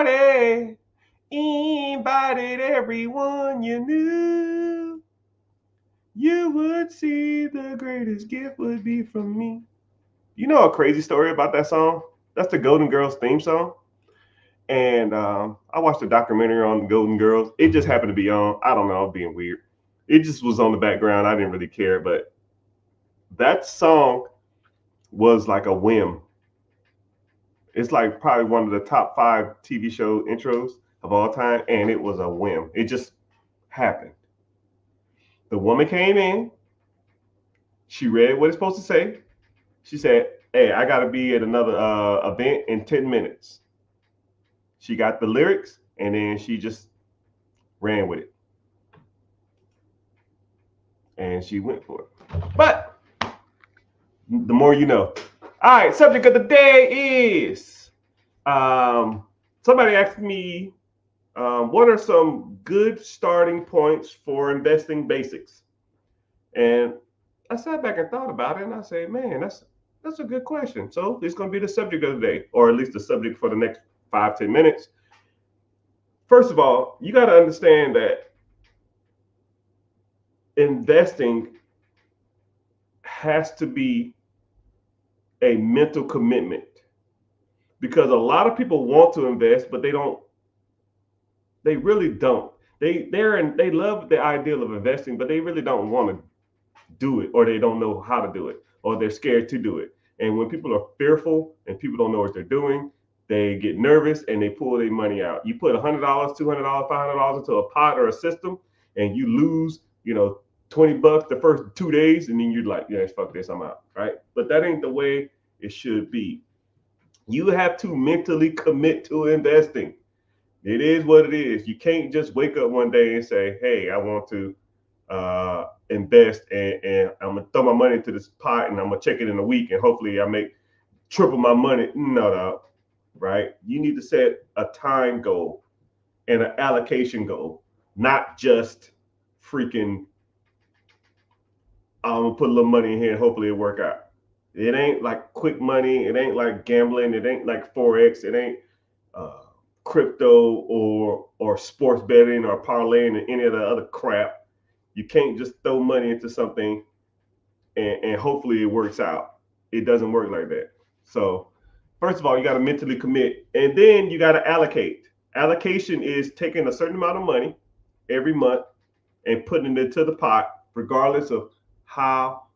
party. Invited everyone you knew. You would see the greatest gift would be from me. You know a crazy story about that song? That's the Golden Girls theme song. And I watched a documentary on the Golden Girls. It just happened to be on. I don't know, I'm being weird. It just was on the background. I didn't really care, but that song was like a whim. It's like probably one of the top 5 TV show intros of all time, and it was a whim. It just happened. The woman came in. She read what it's supposed to say. She said, "Hey, I gotta be at another event in 10 minutes." She got the lyrics, and then she just ran with it, and she went for it. But the more you know. All right, subject of the day is somebody asked me what are some good starting points for investing basics, and I sat back and thought about it, and I said, man, that's a good question. So it's going to be the subject of the day, or at least the subject for the next 5-10 minutes. First of all, you got to understand that investing has to be a mental commitment, because a lot of people want to invest, but they don't. They really don't. They love the ideal of investing, but they really don't want to do it, or they don't know how to do it, or they're scared to do it. And when people are fearful and people don't know what they're doing, they get nervous and they pull their money out. You put $100, $200, $500 into a pot or a system, and you lose, $20 the first 2 days, and then you're like, yeah, fuck this, I'm out, right? But that ain't the way it should be. You have to mentally commit to investing. It is what it is. You can't just wake up one day and say, hey, I want to invest, and I'm gonna throw my money into this pot, and I'm gonna check it in a week, and hopefully I make triple my money. No, right? You need to set a time goal and an allocation goal, not just freaking I'm gonna put a little money in here and hopefully it work out. It ain't like quick money. It ain't like gambling. It ain't like forex. It ain't uh, crypto or sports betting or parlaying and any of the other crap. You can't just throw money into something and hopefully it works out. It doesn't work like that. So first of all, you got to mentally commit, and then you got to allocate. Allocation is taking a certain amount of money every month and putting it into the pot, regardless of how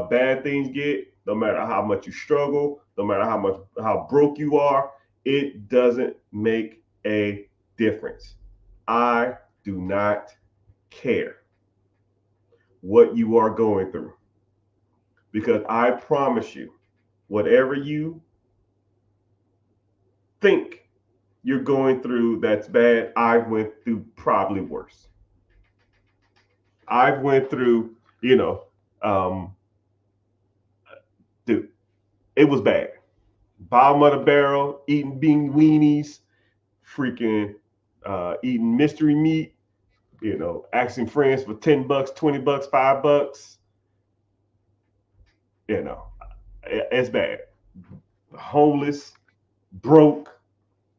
bad things get. No matter how much you struggle, no matter how broke you are, it doesn't make a difference. I do not care what you are going through, because I promise you, whatever you think you're going through that's bad, I went through probably worse. I went through, um, dude, it was bad. Bottom of the barrel, eating bean weenies, freaking eating mystery meat, asking friends for $10, $20, $5. You know, it's bad. Homeless, broke,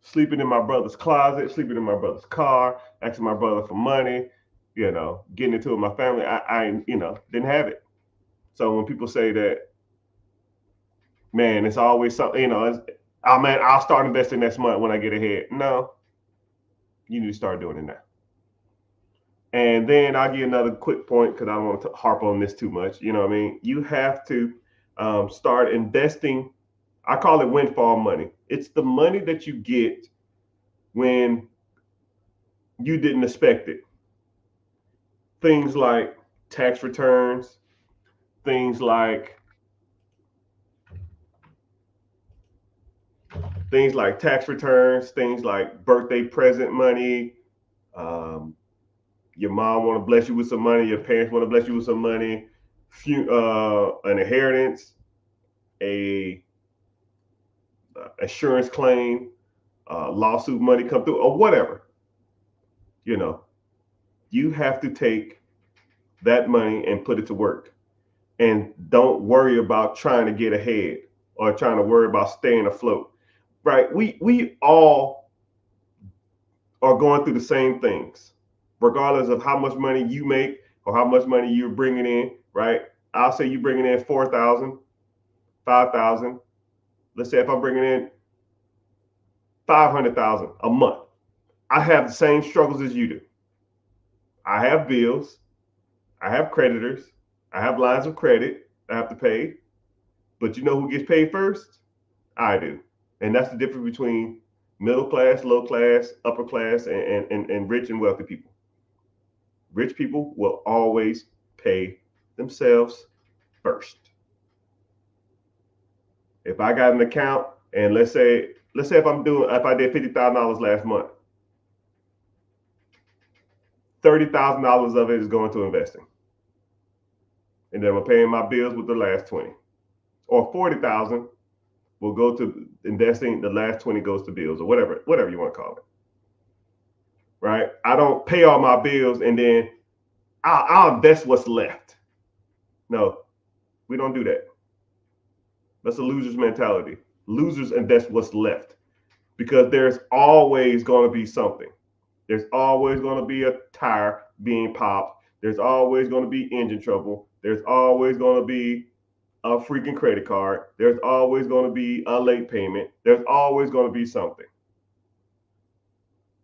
sleeping in my brother's closet, sleeping in my brother's car, asking my brother for money, getting into it with my family. I didn't have it. So when people say that, man, it's always something, oh man, I'll start investing next month when I get ahead. No, you need to start doing it now. And then I'll give you another quick point, because I don't want to harp on this too much. You know what I mean? You have to start investing. I call it windfall money. It's the money that you get when you didn't expect it. Things like tax returns, things like things like birthday present money. Um, your mom want to bless you with some money. Your parents want to bless you with some money. An inheritance, a insurance claim, lawsuit money come through, or whatever. You have to take that money and put it to work, and don't worry about trying to get ahead or trying to worry about staying afloat. Right? We all are going through the same things, regardless of how much money you make or how much money you're bringing in, right? I'll say you're bringing in 4,000, 5,000. Let's say if I'm bringing in 500,000 a month, I have the same struggles as you do. I have bills, I have creditors, I have lines of credit I have to pay. But you know who gets paid first? I do. And that's the difference between middle class, low class, upper class, and rich and wealthy people. Rich people will always pay themselves first. If I got an account and let's say if I did $50,000 last month, $30,000 of it is going to investing. And then I'm paying my bills with the last 20. Or 40,000 will go to investing, the last 20 goes to bills or whatever you want to call it. Right? I don't pay all my bills and then I'll invest what's left. No, we don't do that. That's a loser's mentality. Losers invest what's left because there's always going to be something. There's always going to be a tire being popped. There's always going to be engine trouble. There's always going to be a freaking credit card. There's always going to be a late payment. There's always going to be something.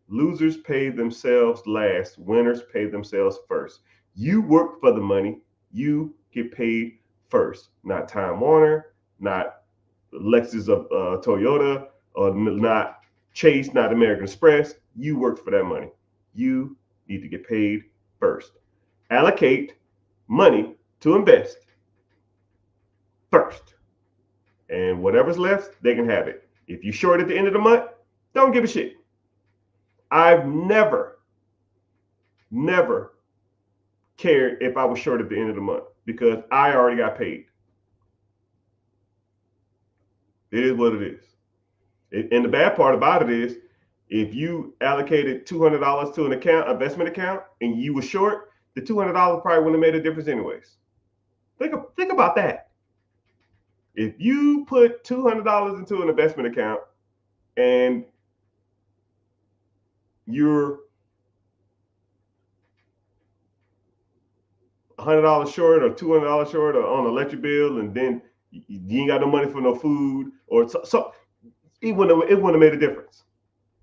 Losers pay themselves last. Winners pay themselves first. You work for the money. You get paid first. Not Time Warner, not Lexus of Toyota, or not Chase, not American Express. You worked for that money. You need to get paid first. Allocate money to invest first. And whatever's left, they can have it. If you short at the end of the month, don't give a shit. I've never cared if I was short at the end of the month because I already got paid. It is what it is. And the bad part about it is if you allocated $200 to an investment account, and you were short, the $200 probably wouldn't have made a difference anyways. Think about that. If you put $200 into an investment account and you're $100 short or $200 short or on an electric bill, and then you ain't got no money for no food, or so it wouldn't have made a difference.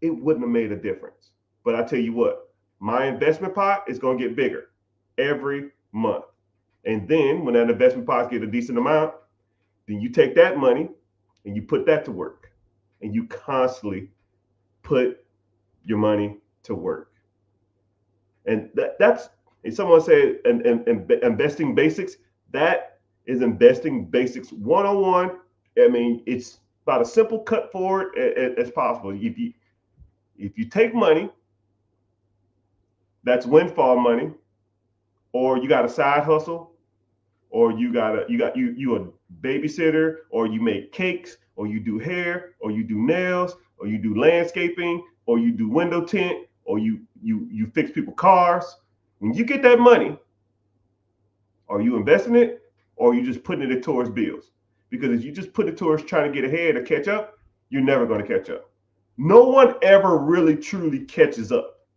It wouldn't have made a difference. But I tell you what, my investment pot is going to get bigger every month. And then when that investment pot gets a decent amount, then you take that money and you put that to work. And you constantly put your money to work. And that's, if someone said investing basics, that is investing basics 101. I mean, it's about as simple cut forward as possible. If you take money that's windfall money, or you got a side hustle, or you a babysitter, or you make cakes, or you do hair, or you do nails, or you do landscaping, or you do window tint, or you fix people's cars. When you get that money, are you investing it, or are you just putting it towards bills? Because if you just put it towards trying to get ahead or catch up, you're never going to catch up. No one ever really truly catches up.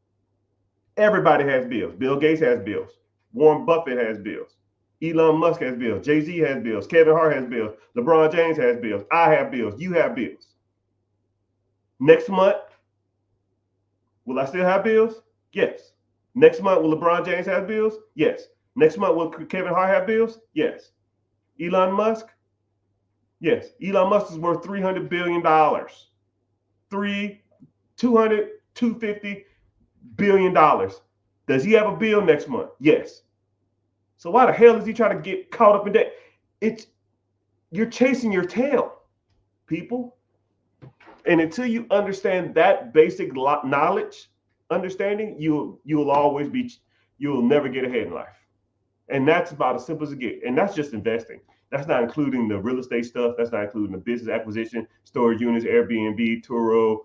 Everybody has bills. Bill Gates has bills. Warren Buffett has bills. Elon Musk has bills. Jay-Z has bills. Kevin Hart has bills. LeBron James has bills. I have bills. You have bills. Next month, will I still have bills? Yes. Next month, will LeBron James have bills? Yes. Next month, will Kevin Hart have bills? Yes. Elon Musk? Yes. Elon Musk is worth $300 billion. 250 billion dollars. Does he have a bill next month? Yes. So why the hell is he trying to get caught up in that? You're chasing your tail, people. And until you understand that basic understanding, you'll never get ahead in life. And that's about as simple as it gets. And that's just investing. That's not including the real estate stuff. That's not including the business acquisition, storage units, Airbnb, Turo,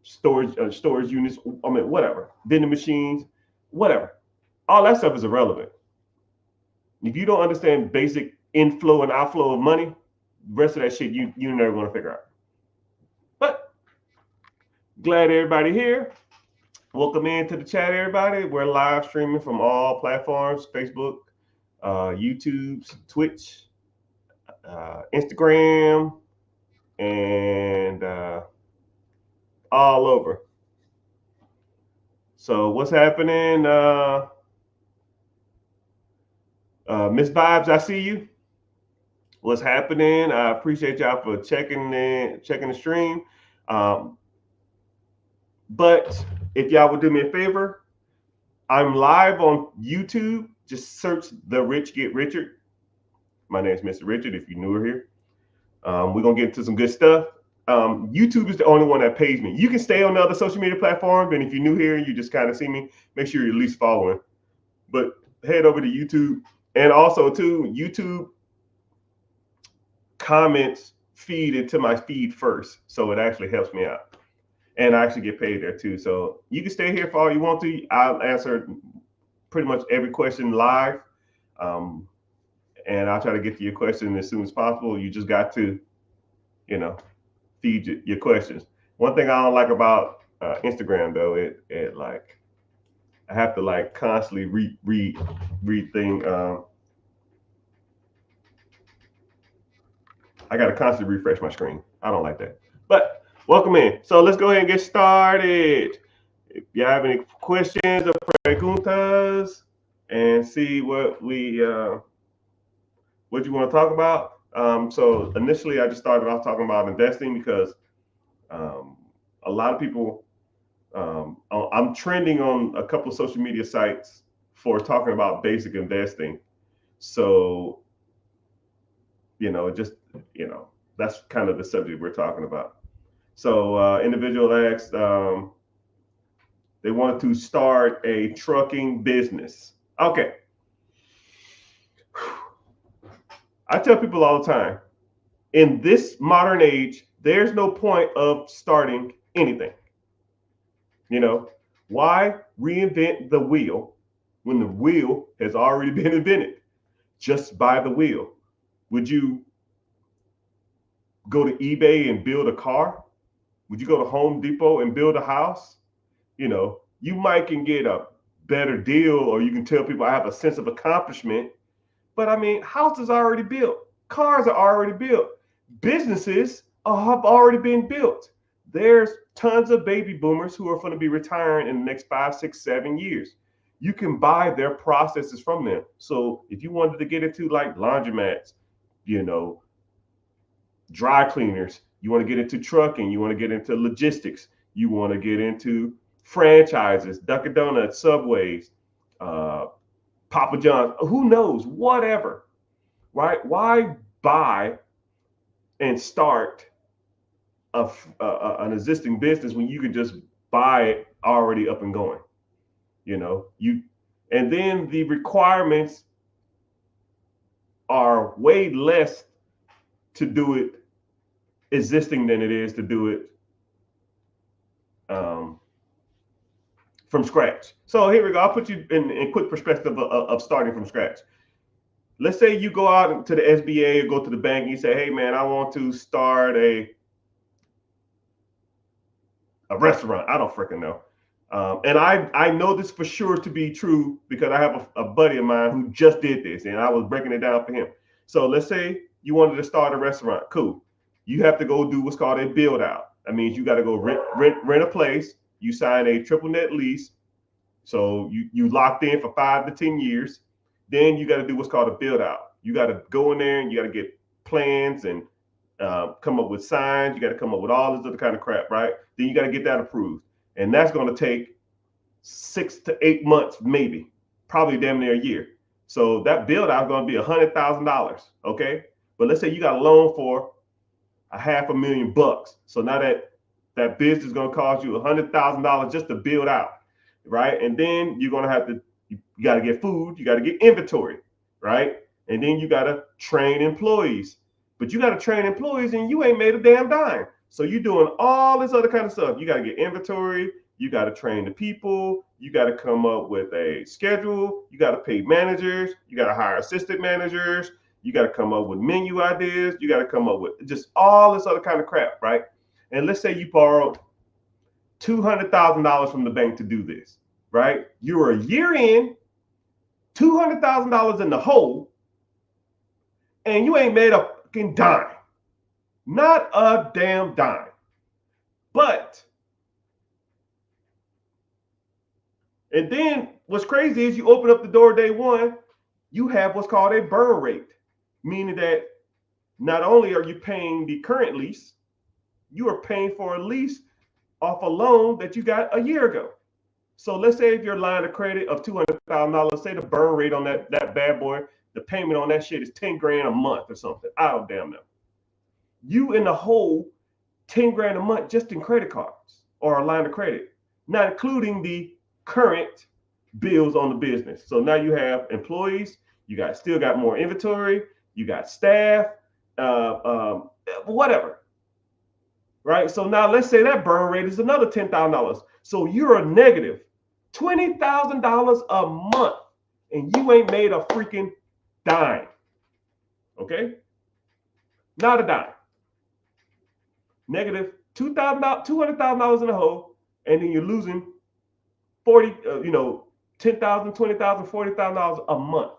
storage units. I mean, whatever, vending machines, whatever. All that stuff is irrelevant. If you don't understand basic inflow and outflow of money, the rest of that shit you're never going to figure out. But Glad everybody here. Welcome into the chat, everybody. We're live streaming from all platforms: Facebook, YouTube, Twitch, Instagram, and all over. So, what's happening? Miss Vibes, I see you. What's happening? I appreciate y'all for checking the stream. Um, but if y'all would do me a favor, I'm live on YouTube. Just search The Rich Get Richard. My name is Mr. Richard. If you're newer here, we're gonna get into some good stuff. YouTube is the only one that pays me. You can stay on the other social media platforms, and if you're new here and you just kind of see me, make sure you're at least following. But head over to YouTube, and also too, YouTube comments feed into my feed first, so it actually helps me out, and I actually get paid there too. So you can stay here for all you want to. I'll answer pretty much every question live, and I'll try to get to your question as soon as possible. You just got to, feed your questions. One thing I don't like about Instagram though, it like I have to like constantly read thing. I got to constantly refresh my screen. I don't like that. But welcome in. So let's go ahead and get started. If you have any questions or preguntas, and see what what you want to talk about. So initially, I just started off talking about investing because a lot of people. I'm trending on a couple of social media sites for talking about basic investing. So just that's kind of the subject we're talking about. So individual asked, they wanted to start a trucking business. Okay. I tell people all the time, in this modern age, there's no point of starting anything. Why reinvent the wheel when the wheel has already been invented? Just buy the wheel. Would you go to eBay and build a car? Would you go to Home Depot and build a house? You might can get a better deal, or you can tell people I have a sense of accomplishment. But I mean, houses are already built. Cars are already built. Businesses have already been built. There's tons of baby boomers who are going to be retiring in the next 5, 6, 7 years. You can buy their processes from them. So if you wanted to get into like laundromats, dry cleaners, you want to get into trucking, you want to get into logistics, you want to get into franchises, Dunkin' Donuts, Subways, Papa John's, who knows, whatever, right? Why buy and start an existing business when you can just buy it already up and going? And then the requirements are way less to do it existing than it is to do it from scratch. So here we go. I'll put you in quick perspective of starting from scratch. Let's say you go out to the SBA or go to the bank and you say, hey man, I want to start a restaurant. I don't freaking know. And I know this for sure to be true because I have a buddy of mine who just did this and I was breaking it down for him. So let's say you wanted to start a restaurant. Cool. You have to go do what's called a build out. That means you got to go rent a place. You sign a triple net lease. So you locked in for 5 to 10 years. Then you got to do what's called a build out. You got to go in there and you got to get plans and come up with signs. You got to come up with all this other kind of crap, right? Then you got to get that approved. And that's going to take 6 to 8 months, maybe, probably damn near a year. So that build out is going to be $100,000. Okay. But let's say you got a loan for $500,000. So now that business is going to cost you $100,000 just to build out, right? And then you're going to have to, you got to get food, you got to get inventory, right? And then you got to train employees. But you got to train employees and you ain't made a damn dime. So you're doing all this other kind of stuff. You got to get inventory. You got to train the people. You got to come up with a schedule. You got to pay managers. You got to hire assistant managers. You got to come up with menu ideas. You got to come up with just all this other kind of crap, right? And let's say you borrowed $200,000 from the bank to do this, right? You're a year in, $200,000 in the hole, and you ain't made a fucking dime. Not a damn dime. But, and then what's crazy is you open up the door day one, you have what's called a burn rate, meaning that not only are you paying the current lease, you are paying for a lease off a loan that you got a year ago. So let's say if your line of credit of $200,000, say the burn rate on that bad boy, the payment on that shit is 10 grand a month or something. I don't damn know. You in the hole 10 grand a month just in credit cards or a line of credit, not including the current bills on the business. So now you have employees, you still got more inventory, you got staff, whatever. Right? So now let's say that burn rate is another $10,000. So you're a negative $20,000 a month and you ain't made a freaking dime. Okay? Not a dime. Negative $200,000 in the hole, and then you're losing 40, $10,000, $20,000, $40,000 a month.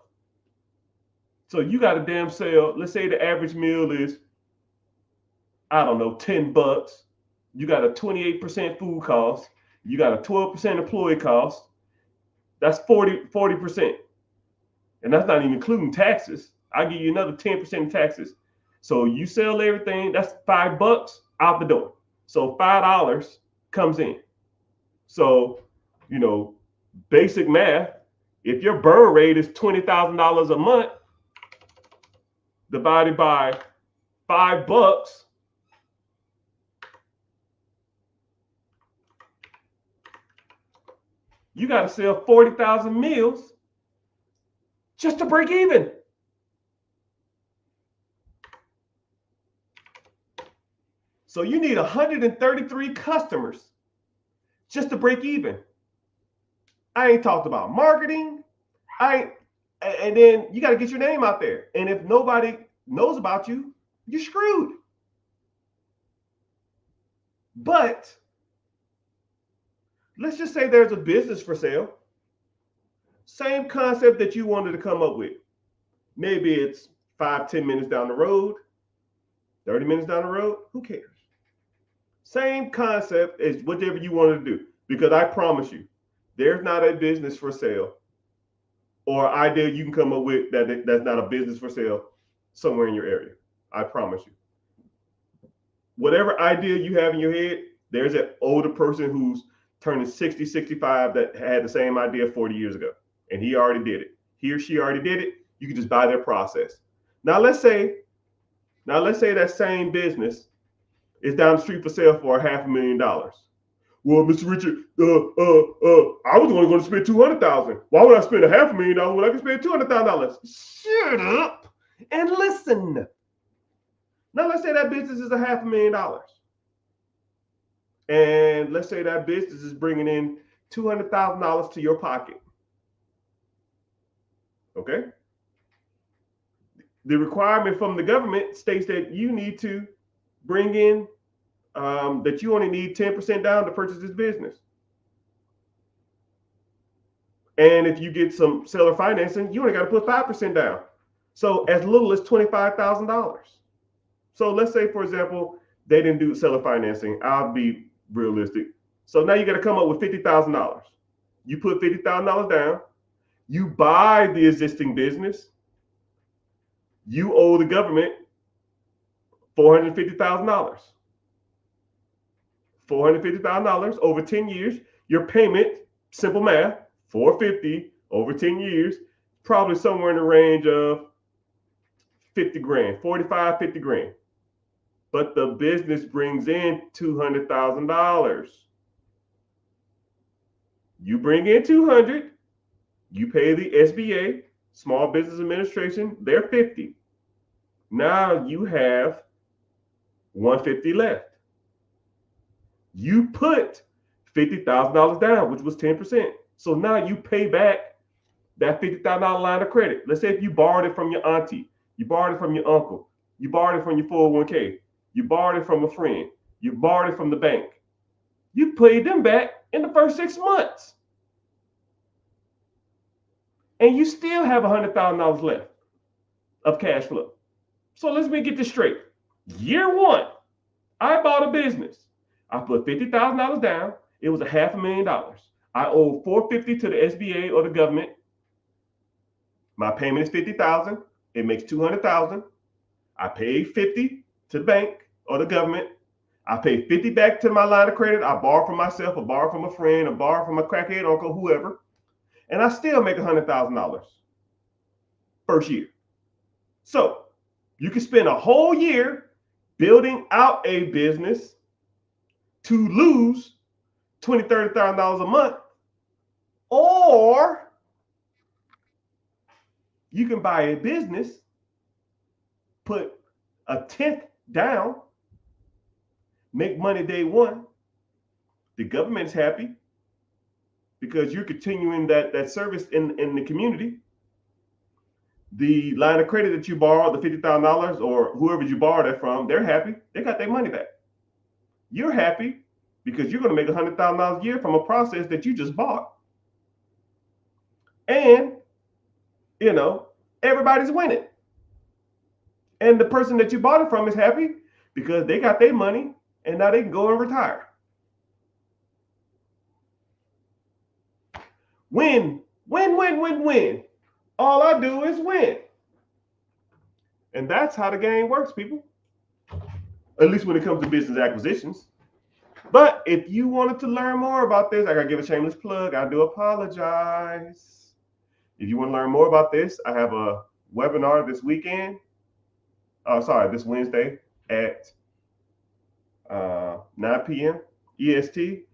So you got a damn sale. Let's say the average meal is, I don't know, $10. You got a 28% food cost. You got a 12% employee cost. That's 40%. And that's not even including taxes. I'll give you another 10% in taxes. So you sell everything, that's $5 out the door. So $5 comes in. So, basic math, if your burn rate is $20,000 a month divided by $5, you got to sell 40,000 meals just to break even. So you need 133 customers just to break even. I ain't talked about marketing. And then you got to get your name out there. And if nobody knows about you, you're screwed. But let's just say there's a business for sale. Same concept that you wanted to come up with. Maybe it's 5-10 minutes down the road, 30 minutes down the road. Who cares? Same concept as whatever you wanted to do. Because I promise you, there's not a business for sale or idea you can come up with that's not a business for sale somewhere in your area. I promise you. Whatever idea you have in your head, there's an older person who's turning 60, 65 that had the same idea 40 years ago. And he already did it. He or she already did it. You can just buy their process. Now let's say that same business is down the street for sale for $500,000. Well, Mr. Richard, I was only going to spend $200,000. Why would I spend $500,000 when I can spend $200,000? Shut up and listen. Now let's say that business is $500,000, and let's say that business is bringing in $200,000 to your pocket. Okay. The requirement from the government states that you need to bring in that you only need 10% down to purchase this business. And if you get some seller financing, you only got to put 5% down. So as little as $25,000. So let's say, for example, they didn't do seller financing. I'll be realistic. So now you got to come up with $50,000. You put $50,000 down. You buy the existing business. You owe the government $450,000. $450,000 over 10 years. Your payment, simple math, $450 over 10 years, probably somewhere in the range of 50 grand, 45, 50 grand. But the business brings in $200,000. You bring in 200, you pay the SBA, Small Business Administration, they're 50. Now you have 150 left. You put $50,000 down, which was 10%. So now you pay back that $50,000 line of credit. Let's say if you borrowed it from your auntie, you borrowed it from your uncle, you borrowed it from your 401k, you borrowed it from a friend, you borrowed it from the bank. You paid them back in the first 6 months. And you still have $100,000 left of cash flow. So let me get this straight. Year one, I bought a business. I put $50,000 down. It was $500,000. I owe $450 to the SBA or the government. My payment is $50,000. It makes $200,000. I pay $50 to the bank or the government. I pay $50 back to my line of credit. I borrow from myself, or borrow from a friend, or borrow from a crackhead uncle, whoever, and I still make $100,000 first year. So you can spend a whole year building out a business to lose $20,000, $30,000 a month, or you can buy a business, put a tenth down, make money day one. The government's happy because you're continuing that service in the community. The line of credit that you borrowed, the $50,000 or whoever you borrowed that from, they're happy. They got their money back. You're happy because you're going to make $100,000 a year from a process that you just bought. And, everybody's winning. And the person that you bought it from is happy because they got their money and now they can go and retire. Win, win, win, win, win. All I do is win. And that's how the game works, people. At least when it comes to business acquisitions. But if you wanted to learn more about this, I got to give a shameless plug. I do apologize. If you want to learn more about this, I have a webinar this weekend. This Wednesday at 9 p.m. EST.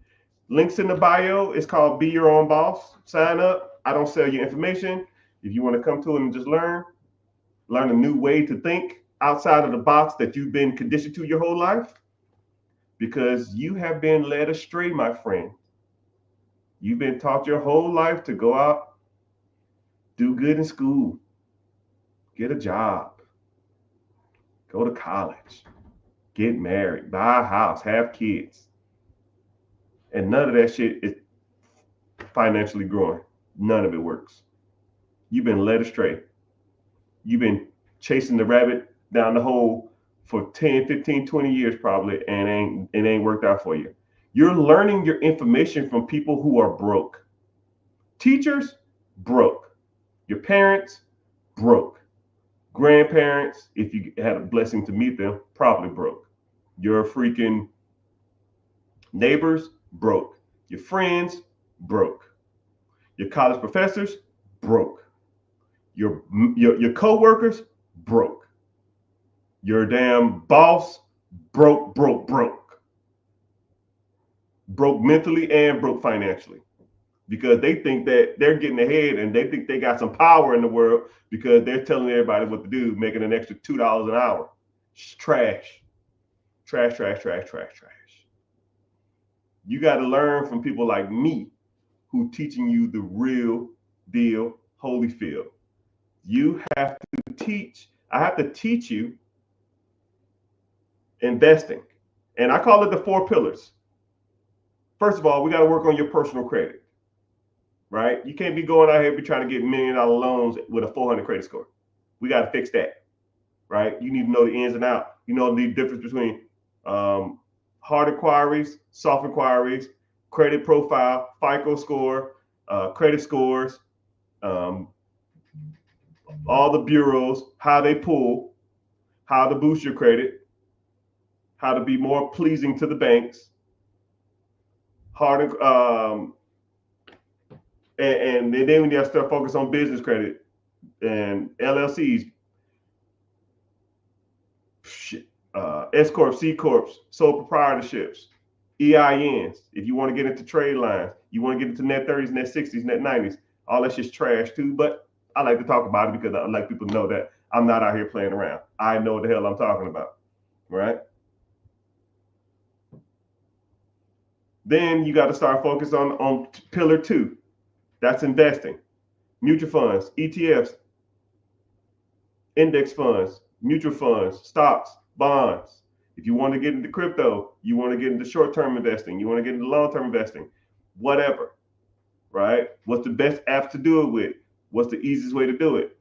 Links in the bio. It's called Be Your Own Boss. Sign up. I don't sell your information. If you want to come to it and just learn a new way to think outside of the box that you've been conditioned to your whole life, because you have been led astray, my friend. You've been taught your whole life to go out, do good in school, get a job, go to college, get married, buy a house, have kids. And none of that shit is financially growing. None of it works. You've been led astray. You've been chasing the rabbit down the hole for 10, 15, 20 years probably, and it ain't worked out for you. You're learning your information from people who are broke. Teachers, broke. Your parents, broke. Grandparents, if you had a blessing to meet them, probably broke. Your freaking neighbors, broke. Your friends, broke. Your college professors, broke. Your co-workers, broke. Your damn boss, broke. Broke mentally and broke financially. Because they think that they're getting ahead and they think they got some power in the world because they're telling everybody what to do, making an extra $2 an hour. It's trash. Trash. You got to learn from people like me who teaching you the real deal, Holyfield. You have to teach. I have to teach you investing. And I call it the 4 pillars. First of all, we got to work on your personal credit, right? You can't be going out here be trying to get $1 million loans with a 400 credit score. We got to fix that, right? You need to know the ins and outs. You know the difference between hard inquiries, soft inquiries, credit profile, FICO score, credit scores, all the bureaus, how they pull, how to boost your credit, how to be more pleasing to the banks, and then when you start focus on business credit and LLCs, S corp, C corps, sole proprietorships, EINs. If you want to get into trade lines, you want to get into net 30s, net 60s, net 90s, all that shit's trash too. But I like to talk about it because I like people to know that I'm not out here playing around. I know what the hell I'm talking about, right? Then you got to start focusing on pillar 2. That's investing. Mutual funds, ETFs, index funds, mutual funds, stocks, bonds, If you want to get into crypto, you want to get into short-term investing, you want to get into long-term investing, whatever, right? What's the best app to do it with? What's the easiest way to do it,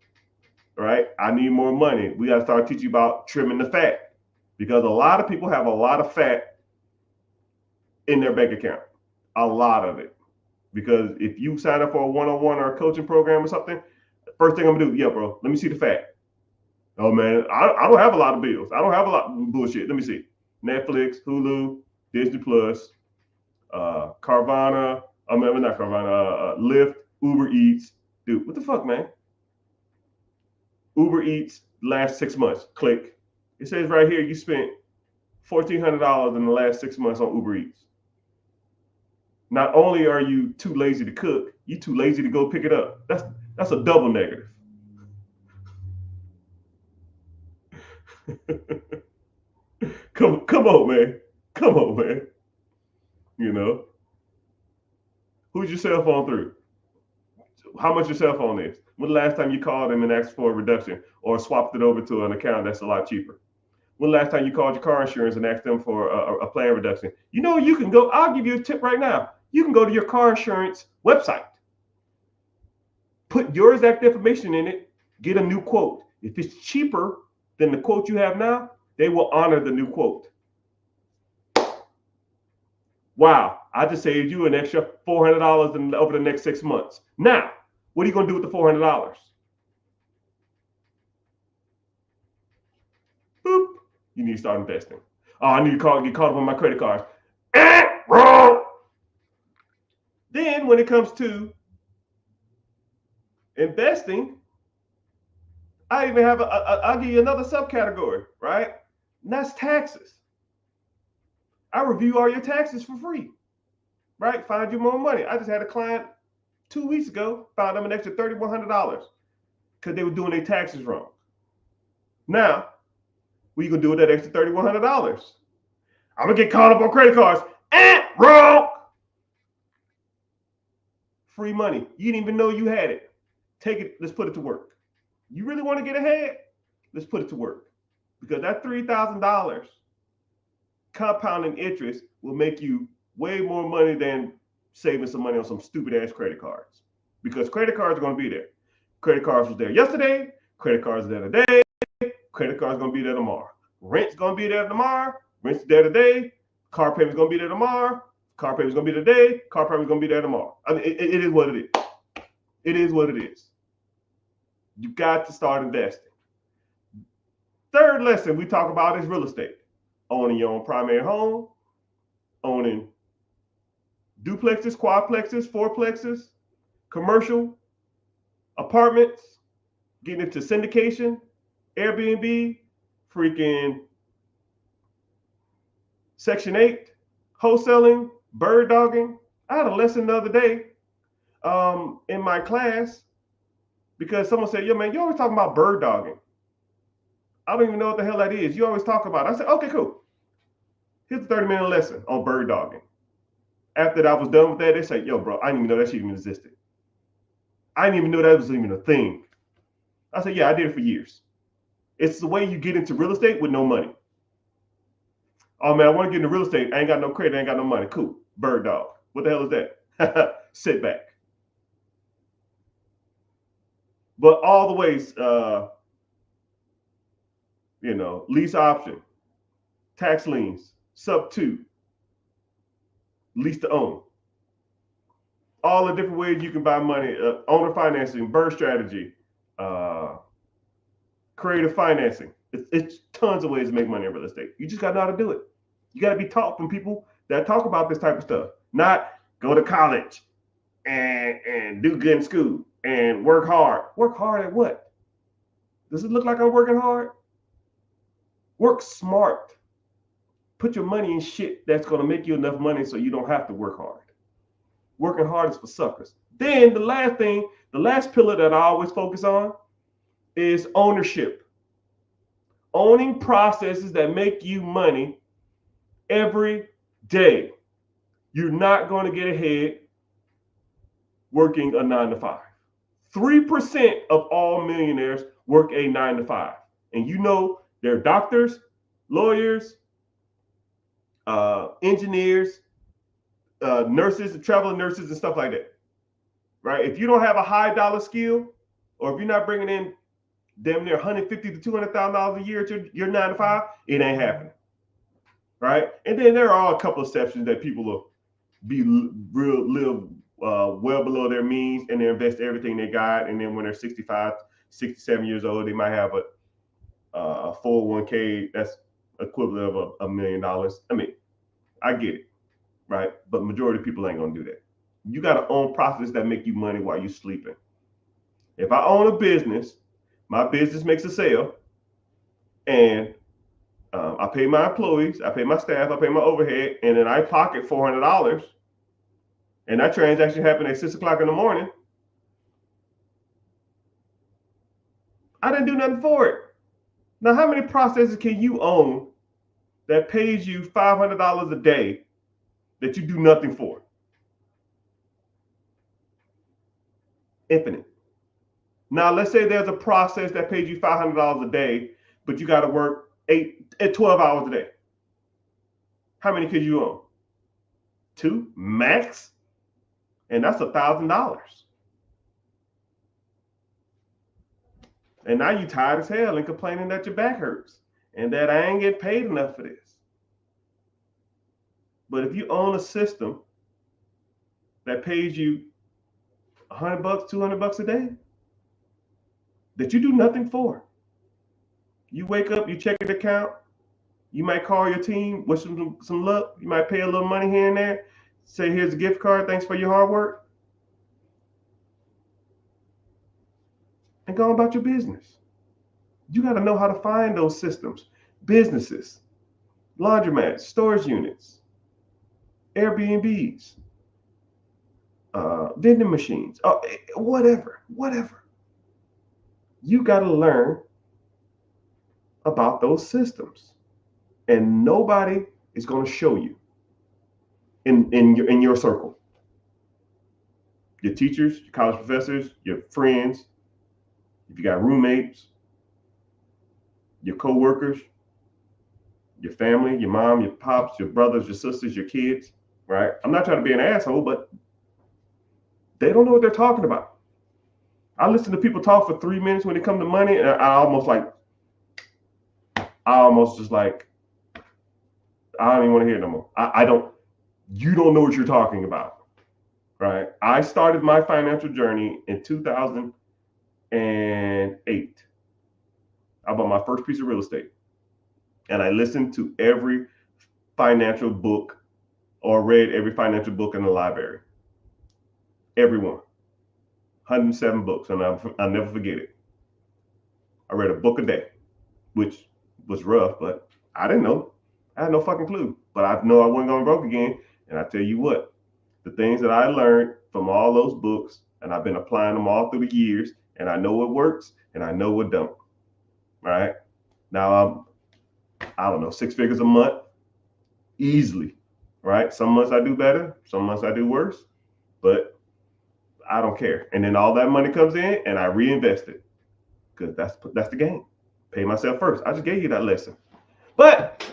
right? I need more money. We got to start teaching you about trimming the fat, because a lot of people have a lot of fat in their bank account, a lot of it. Because if you sign up for a one-on-one or a coaching program or something, first thing I'm gonna do, yeah, bro, let me see the fat. Oh man, I don't have a lot of bills. I don't have a lot of bullshit. Let me see. Netflix, Hulu, Disney Plus, Carvana. I mean, not Carvana. Lyft, Uber Eats. Dude, what the fuck, man? Uber Eats last 6 months. Click. It says right here you spent $1,400 in the last 6 months on Uber Eats. Not only are you too lazy to cook, you too lazy to go pick it up. That's a double negative. come on, man. Come on, man. You know, who's your cell phone through? How much your cell phone is? When the last time you called them and asked for a reduction or swapped it over to an account that's a lot cheaper? When the last time you called your car insurance and asked them for a plan reduction? You know, you can go, I'll give you a tip right now. You can go to your car insurance website, put your exact information in it, get a new quote. If it's cheaper than the quote you have now, they will honor the new quote. Wow, I just saved you an extra $400 over the next 6 months. Now, what are you going to do with the $400? Boop. You need to start investing. Oh, I need to get caught up on my credit cards. Wrong. Then when it comes to investing, I even have I'll give you another subcategory, right? And that's taxes. I review all your taxes for free, right? Find you more money. I just had a client 2 weeks ago, found them an extra $3,100 because they were doing their taxes wrong. Now, what are you going to do with that extra $3,100? I'm going to get caught up on credit cards. Wrong. Free money. You didn't even know you had it. Take it. Let's put it to work. You really want to get ahead? Let's put it to work. Because that $3,000 compounding interest will make you way more money than saving some money on some stupid ass credit cards. Because credit cards are going to be there. Credit cards was there yesterday. Credit cards are there today. Credit cards are going to be there tomorrow. Rent's going to be there tomorrow. Rent's there today. Car payment's going to be there tomorrow. Car payment's going to be today. Car payment's going to be there tomorrow. I mean, it is what it is. It is what it is. You got to start investing. Third lesson we talk about is real estate. Owning your own primary home, owning duplexes, quadplexes, fourplexes, commercial apartments, getting into syndication, Airbnb, freaking Section 8, wholesaling, bird dogging. I had a lesson the other day in my class because someone said, yo, man, you always talking about bird dogging. I don't even know what the hell that is. You always talk about it. I said, okay, cool. Here's a 30-minute lesson on bird dogging. After I was done with that, they said, yo, bro, I didn't even know that shit even existed. I didn't even know that was even a thing. I said, yeah, I did it for years. It's the way you get into real estate with no money. Oh, man, I want to get into real estate. I ain't got no credit. I ain't got no money. Cool. Bird dog. What the hell is that? Sit back. But all the ways, lease option, tax liens, sub 2, lease to own. All the different ways you can buy money, owner financing, bird strategy, creative financing. It's tons of ways to make money in real estate. You just got to know how to do it. You got to be taught from people that talk about this type of stuff, not go to college and do good in school and work hard. Work hard at what? Does it look like I'm working hard? Work smart. Put your money in shit that's going to make you enough money so you don't have to work hard. Working hard is for suckers. Then the last pillar that I always focus on is ownership. Owning processes that make you money every day. You're not going to get ahead working a 9-to-5. 3% of all millionaires work a 9-to-5. And you know they're doctors, lawyers, engineers, nurses, traveling nurses, and stuff like that. Right? If you don't have a high dollar skill, or if you're not bringing in damn near $150,000 to $200,000 a year to your 9 to 5, it ain't happening. Right? And then there are a couple of exceptions that people will live well below their means, and they invest everything they got, and then when they're 65, 67 years old, they might have a 401k that's equivalent of $1 million. I mean, I get it, right? But majority of people ain't gonna do that. You got to own processes that make you money while you're sleeping. If I own a business, my business makes a sale, and I pay my employees, I pay my staff, I pay my overhead, and then I pocket $400, and that transaction happened at 6 o'clock in the morning. I didn't do nothing for it. Now, how many processes can you own that pays you $500 a day that you do nothing for? Infinite. Now, let's say there's a process that pays you $500 a day, but you got to work 12 hours a day. How many could you own? 2 max, and that's $1,000. And now you tired as hell and complaining that your back hurts and that I ain't getting paid enough for this. But if you own a system that pays you $100, $200 a day that you do nothing for, you wake up, you check your account, you might call your team, wish them some luck, you might pay a little money here and there, say here's a gift card, thanks for your hard work, and go about your business. You got to know how to find those systems. Businesses, laundromats, storage units, Airbnbs, vending machines, whatever. You got to learn about those systems, and nobody is going to show you in your circle. Your teachers, your college professors, your friends, if you got roommates, your co-workers, your family, your mom, your pops, your brothers, your sisters, your kids, right? I'm not trying to be an asshole, but they don't know what they're talking about. I listen to people talk for 3 minutes when it comes to money, and I almost just like, I don't even want to hear it no more. You don't know what you're talking about, right? I started my financial journey in 2008. I bought my first piece of real estate, and I listened to every financial book or read every financial book in the library. Every one. 107 books, and I'll never forget it. I read a book a day, which was rough, but I didn't know. I had no fucking clue, but I know I wasn't going broke again. And I tell you what, the things that I learned from all those books, and I've been applying them all through the years, and I know what works and I know what don't. Right now, I don't know, 6 figures a month, easily. Right? Some months I do better, some months I do worse, but I don't care. And then all that money comes in, and I reinvest it, because that's the game. Pay myself first. I just gave you that lesson. But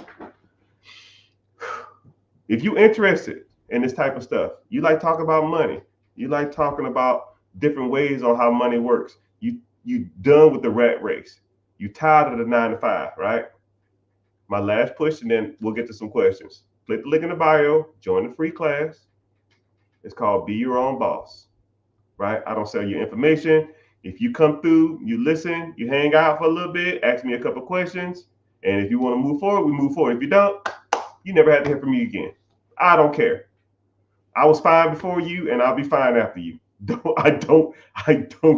if you're interested in this type of stuff, you like talking about money, you like talking about different ways on how money works, you done with the rat race, you tired of the 9 to 5, right? My last push, and then we'll get to some questions. Click the link in the bio, join the free class. It's called Be Your Own Boss, right? I don't sell your information. If you come through, you listen, you hang out for a little bit, ask me a couple questions, and if you want to move forward, we move forward. If you don't, you never have to hear from me again. I don't care. I was fine before you, and I'll be fine after you. I don't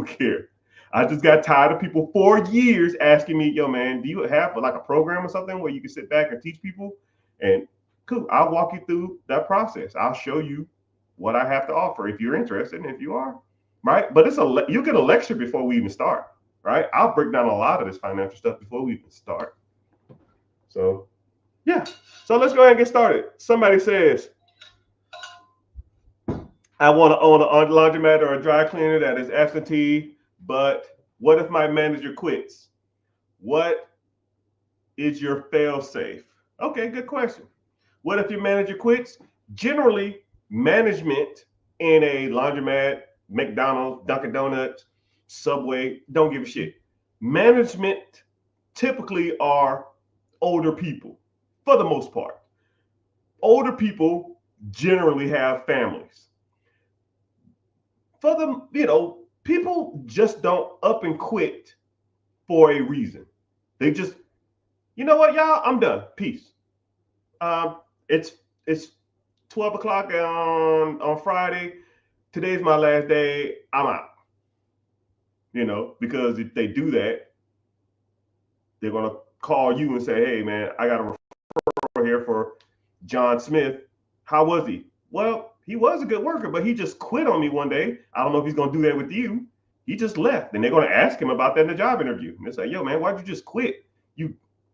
care. I just got tired of people for years asking me, yo, man, do you have like a program or something where you can sit back and teach people? And cool, I'll walk you through that process. I'll show you what I have to offer if you're interested, and if you are, right? But you get a lecture before we even start, right? I'll break down a lot of this financial stuff before we even start. So, yeah. So let's go ahead and get started. Somebody says, I want to own a laundromat or a dry cleaner that is absentee, but what if my manager quits? What is your fail safe? Okay, good question. What if your manager quits? Generally, management in a laundromat, McDonald's, Dunkin' Donuts, Subway, don't give a shit. Management typically are older people for the most part. Older people generally have families. For them, people just don't up and quit for a reason. They just, you know what, y'all, I'm done. Peace. Um, it's it's 12 o'clock on Friday. Today's my last day. I'm out. Because if they do that, they're gonna call you and say, "Hey, man, I got a referral here for John Smith. How was he?" Well, he was a good worker, but he just quit on me one day. I don't know if he's gonna do that with you. He just left, and they're gonna ask him about that in the job interview. And they say, "Yo, man, why'd you just quit?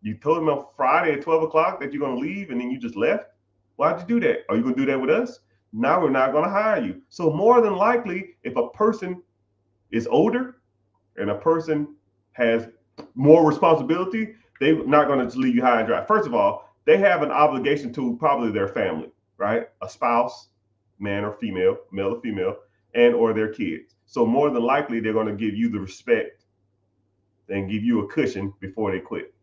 You told him on Friday at 12 o'clock that you're gonna leave, and then you just left. Why'd you do that? Are you gonna do that with us? Now we're not gonna hire you." So more than likely, if a person is older and a person has more responsibility, they're not going to just leave you high and dry. First of all, they have an obligation to probably their family, right? A spouse, man or female, male or female, and or their kids. So more than likely, they're going to give you the respect and give you a cushion before they quit.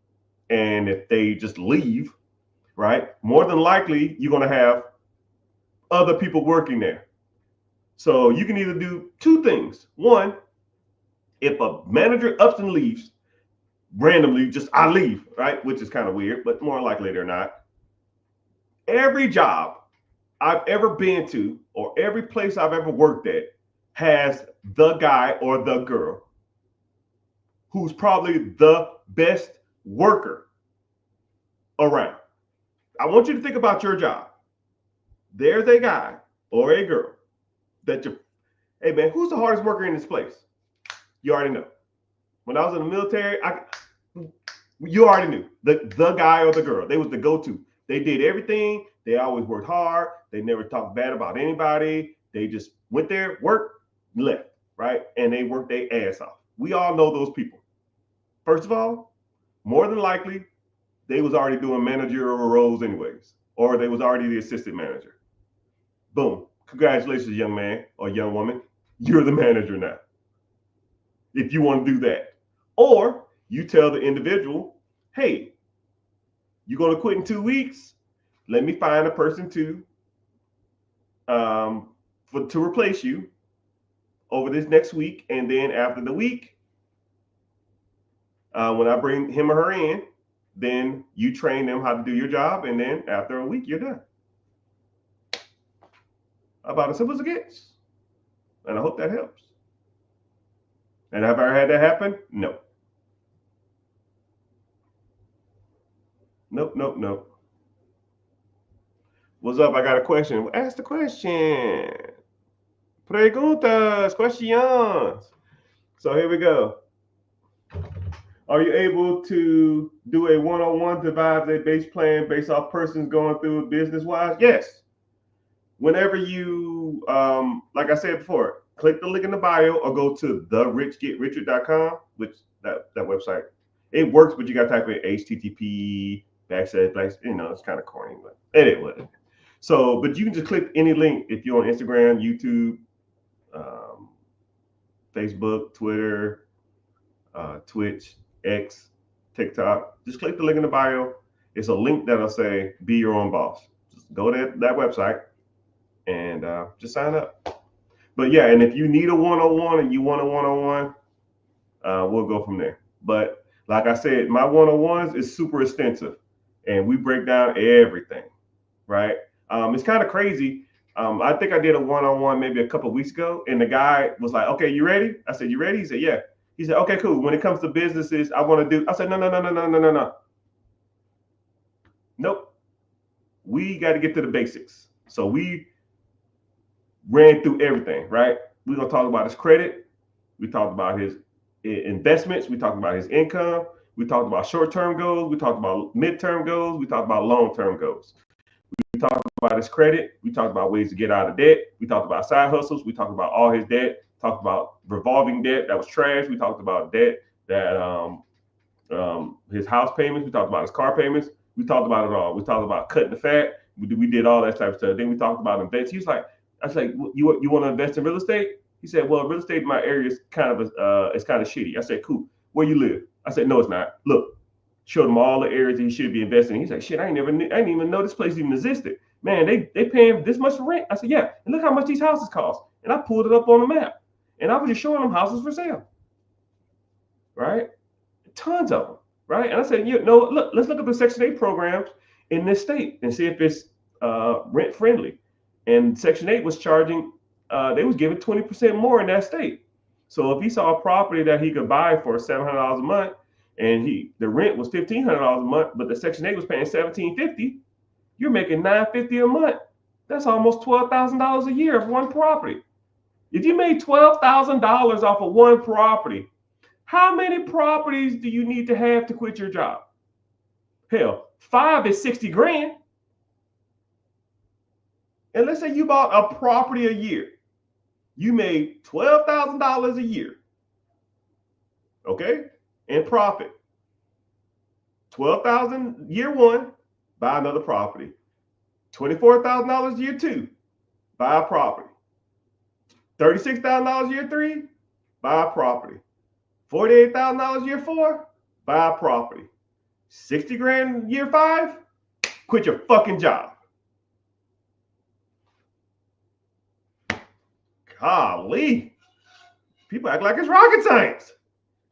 And if they just leave, right, more than likely, you're going to have other people working there. So you can either do two things. One, if a manager ups and leaves randomly, just I leave, right? Which is kind of weird, but more likely they're not. Every job I've ever been to or every place I've ever worked at has the guy or the girl who's probably the best worker around. I want you to think about your job. There's a guy or a girl that hey man, who's the hardest worker in this place? You already know. When I was in the military, you already knew the guy or the girl. They was the go-to. They did everything. They always worked hard. They never talked bad about anybody. They just went there, worked, left, right? And they worked their ass off. We all know those people. First of all, more than likely, they was already doing managerial roles anyways, or they was already the assistant manager. Boom. Congratulations, young man or young woman. You're the manager now. If you want to do that. Or you tell the individual, hey, you're going to quit in 2 weeks. Let me find a person to replace you over this next week. And then after the week, when I bring him or her in, then you train them how to do your job. And then after a week, you're done. About as simple as it gets. And I hope that helps. And have I ever had that happen? No. Nope. What's up? I got a question. Ask the question. Preguntas, questions. So here we go. Are you able to do a one-on-one devise a base plan based off persons going through business-wise? Yes. Whenever you, like I said before, click the link in the bio or go to therichgetricher.com, which that website, it works, but you got to type in HTTP // it's kind of corny, but anyway. So, but you can just click any link if you're on Instagram, YouTube, Facebook, Twitter, Twitch, X, TikTok. Just click the link in the bio. It's a link that'll say "Be Your Own Boss." Just go to that website and just sign up. But yeah, and if you need a one-on-one and you want a one-on-one, we'll go from there. But like I said, my one-on-ones is super extensive, and we break down everything, right? It's kind of crazy. I think I did a one-on-one maybe a couple of weeks ago, and the guy was like, "Okay, you ready?" I said, "You ready?" He said, "Yeah." He said, "Okay, cool. When it comes to businesses, I want to do." I said, "No. Nope. We got to get to the basics." So we ran through everything, right? We're gonna talk about his credit. We talked about his investments. We talked about his income. We talked about short-term goals. We talked about midterm goals. We talked about long-term goals. We talked about his credit. We talked about ways to get out of debt. We talked about side hustles. We talked about all his debt. Talked about revolving debt that was trash. We talked about debt that his house payments. We talked about his car payments. We talked about it all. We talked about cutting the fat. We did all that type of stuff. Then we talked about invest. He was like, I was like, you want to invest in real estate? He said, well, real estate in my area is kind of it's kind of shitty. I said, cool. Where you live? I said, no, it's not. Look, showed him all the areas that he should be investing in. He's like, shit, I didn't even know this place even existed. Man, they paying this much for rent. I said, yeah, and look how much these houses cost. And I pulled it up on the map, and I was just showing them houses for sale, right? Tons of them, right? And I said, look, let's look at the Section 8 programs in this state and see if it's rent friendly. And Section 8 was charging, they was giving 20% more in that state. So if he saw a property that he could buy for $700 a month, and the rent was $1,500 a month, but the Section 8 was paying $1,750, you're making $950 a month. That's almost $12,000 a year of one property. If you made $12,000 off of one property, how many properties do you need to have to quit your job? Hell, 5 is 60 grand. And let's say you bought a property a year. You made $12,000 a year. Okay? In profit. $12,000 year one, buy another property. $24,000 year two, buy a property. $36,000 year three, buy a property. $48,000 year four, buy a property. 60 grand year five, quit your fucking job. Golly. People act like it's rocket science.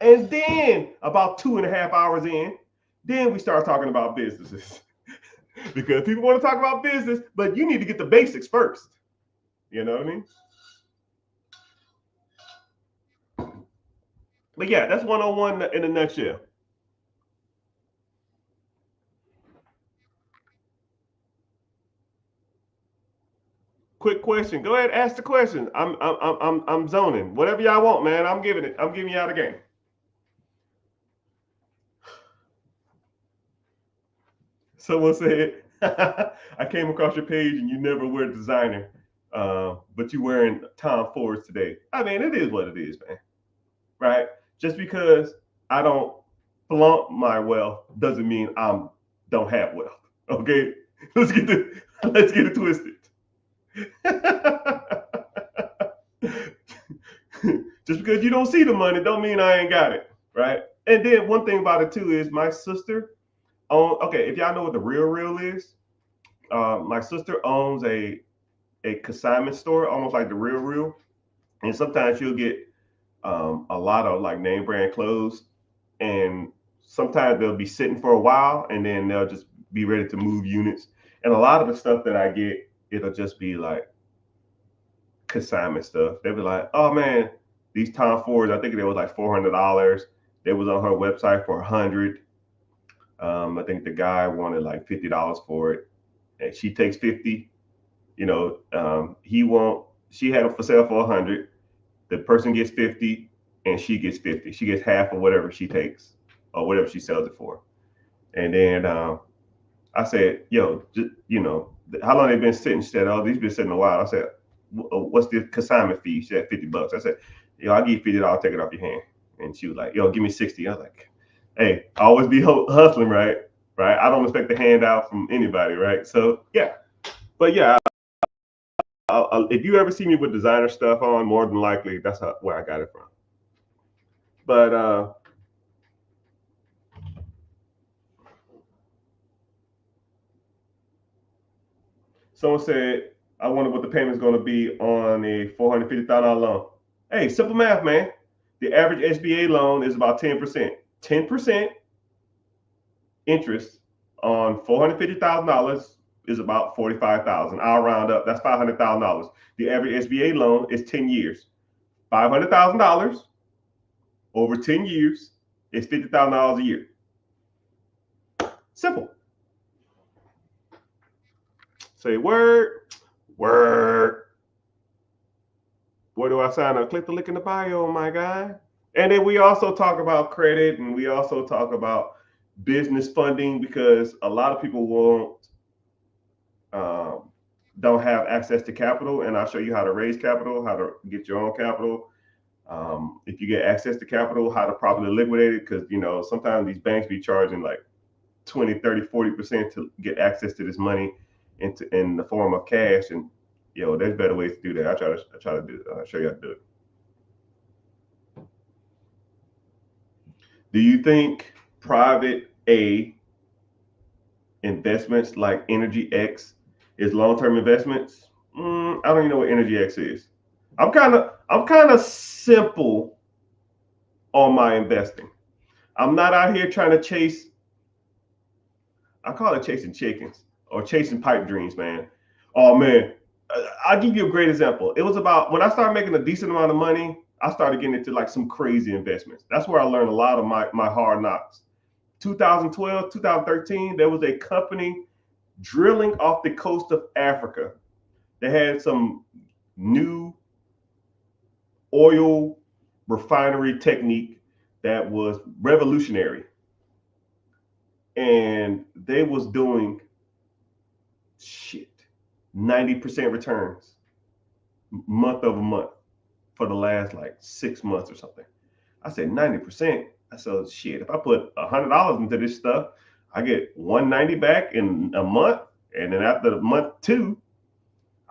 And then about 2.5 hours in, then we start talking about businesses. Because people want to talk about business, but you need to get the basics first. You know what I mean? But yeah, that's 101 in a nutshell. Quick question. Go ahead, ask the question. I'm zoning. Whatever y'all want, man. I'm giving it. I'm giving y'all the game. Someone said, I came across your page and you never wear designer, but you wearing Tom Fords today. I mean, it is what it is, man. Right? Just because I don't flaunt my wealth doesn't mean I don't have wealth. Okay? Let's get it twisted. Just because you don't see the money don't mean I ain't got it, right? And then one thing about it too is my sister okay, if y'all know what the Real is, my sister owns a consignment store, almost like the Real, and sometimes she'll get a lot of like name brand clothes, and sometimes they'll be sitting for a while, and then they'll just be ready to move units. And a lot of the stuff that I get, it'll just be like consignment stuff. They'll be like, "Oh man, these Tom Fords, I think they was like $400. They was on her website for $100. I think the guy wanted like $50 for it, and she takes 50. You know, She had them for sale for 100. The person gets 50, and she gets 50. She gets half of whatever she takes or whatever she sells it for. And then I said, "Yo, how long they been sitting?" She said, "Oh, these been sitting a while." I said, "What's the consignment fee?" She said, $50. I said, I'll give you $50. Take it off your hand. And she was like, "Yo, give me 60." I was like, hey, I always be hustling, right? Right. I don't expect a handout from anybody, right? So yeah, but yeah, if you ever see me with designer stuff on, more than likely that's where I got it from. But someone said, I wonder what the payment's going to be on a $450,000 loan. Hey, simple math, man. The average SBA loan is about 10%. 10% interest on $450,000 is about $45,000. I'll round up. That's $500,000. The average SBA loan is 10 years. $500,000 over 10 years is $50,000 a year. Simple. Say word. Where do I sign up? Click the link in the bio, my guy. And then we also talk about credit, and we also talk about business funding, because a lot of people don't have access to capital, and I'll show you how to raise capital, how to get your own capital. If you get access to capital, how to properly liquidate it, because sometimes these banks be charging like 20, 30, 40% to get access to this money. in the form of cash. And there's better ways to do that. I try to do. I'll show you how to do it. Do you think private A investments like Energy X is long-term investments? I don't even know what Energy X is. I'm kind of simple on my investing. I'm not out here trying to chase. I call it chasing chickens or chasing pipe dreams, man. Oh man, I'll give you a great example. It was about when I started making a decent amount of money. I started getting into like some crazy investments. That's where I learned a lot of my hard knocks. 2012, 2013, there was a company drilling off the coast of Africa. They had some new oil refinery technique that was revolutionary. And they was doing 90% returns month over month for the last like 6 months or something. I said 90%. I said, if I put $100 into this stuff, I get 190 back in a month. And then after the month 2,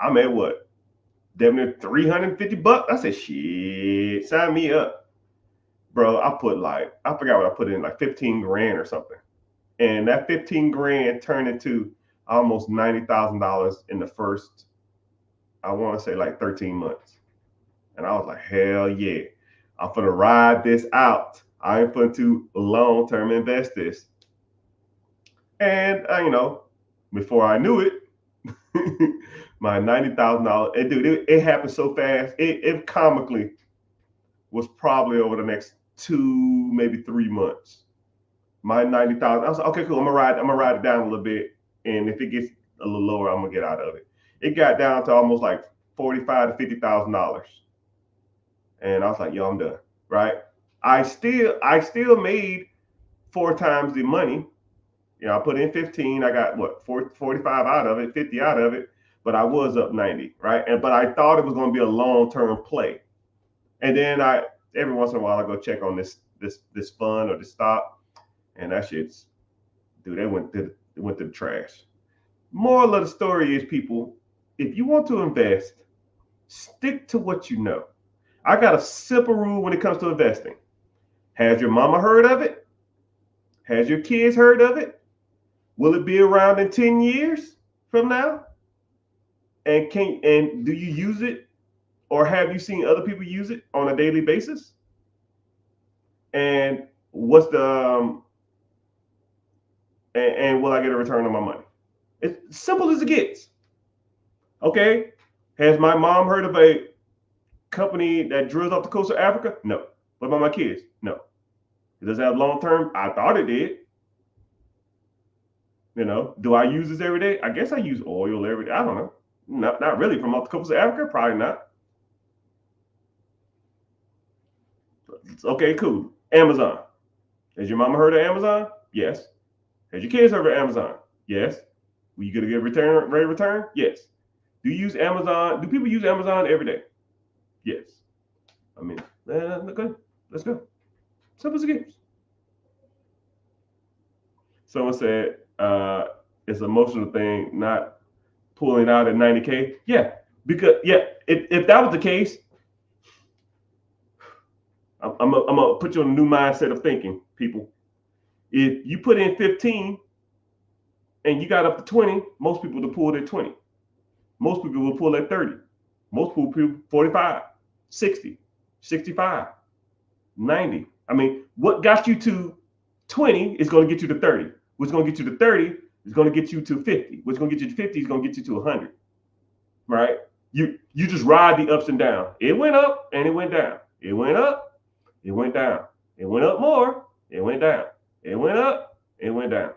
I'm at what? Damn near $350. I said, sign me up. Bro, I forgot what I put in, like 15 grand or something. And that 15 grand turned into almost $90,000 in the first, I want to say like 13 months. And I was like, hell yeah, I'm going to ride this out. I ain't going to long-term invest this. And, before I knew it, my $90,000, dude, it happened so fast. It comically was probably over the next 2, maybe 3 months. My 90,000, I was like, okay, cool. I'm gonna ride it down a little bit, and if it gets a little lower, I'm gonna get out of it. It got down to almost like $45,000 to $50,000, and I was like, yo, I'm done. Right? I still made 4 times the money. I put in 15. I got what 45 out of it, 50 out of it, but I was up 90. Right? But I thought it was gonna be a long-term play, and then every once in a while I go check on this fund or this stock. And that shit's, dude, it went to the trash. Moral of the story is, people, if you want to invest, stick to what you know. I got a simple rule when it comes to investing. Has your mama heard of it? Has your kids heard of it? Will it be around in 10 years from now? And do you use it, or have you seen other people use it on a daily basis? And what's the and will I get a return on my money? It's simple as it gets. Okay. Has my mom heard of a company that drills off the coast of Africa? No. What about my kids? No. It doesn't have long term. I thought it did. Do I use this every day? I guess I use oil every day. I don't know. Not really. From off the coast of Africa? Probably not. Okay, cool. Amazon. Has your mama heard of Amazon? Yes. Has your kids heard of Amazon? Yes. Will you get a good rate of return? Yes. Do you use Amazon? Do people use Amazon every day? Yes. I mean, okay, let's go. Simple as it gets. Someone said it's an emotional thing, not pulling out at 90K. Yeah, because if that was the case, I'm gonna put you on a new mindset of thinking, people. If you put in 15 and you got up to 20, most people will pull at 20. Most people will pull at 30. Most people 45, 60, 65, 90. I mean, what got you to 20 is going to get you to 30. What's going to get you to 30 is going to get you to 50. What's going to get you to 50 is going to get you to 100. Right? You just ride the ups and downs. It went up and it went down. It went up, it went down. It went up more, it went down. It went up, it went down.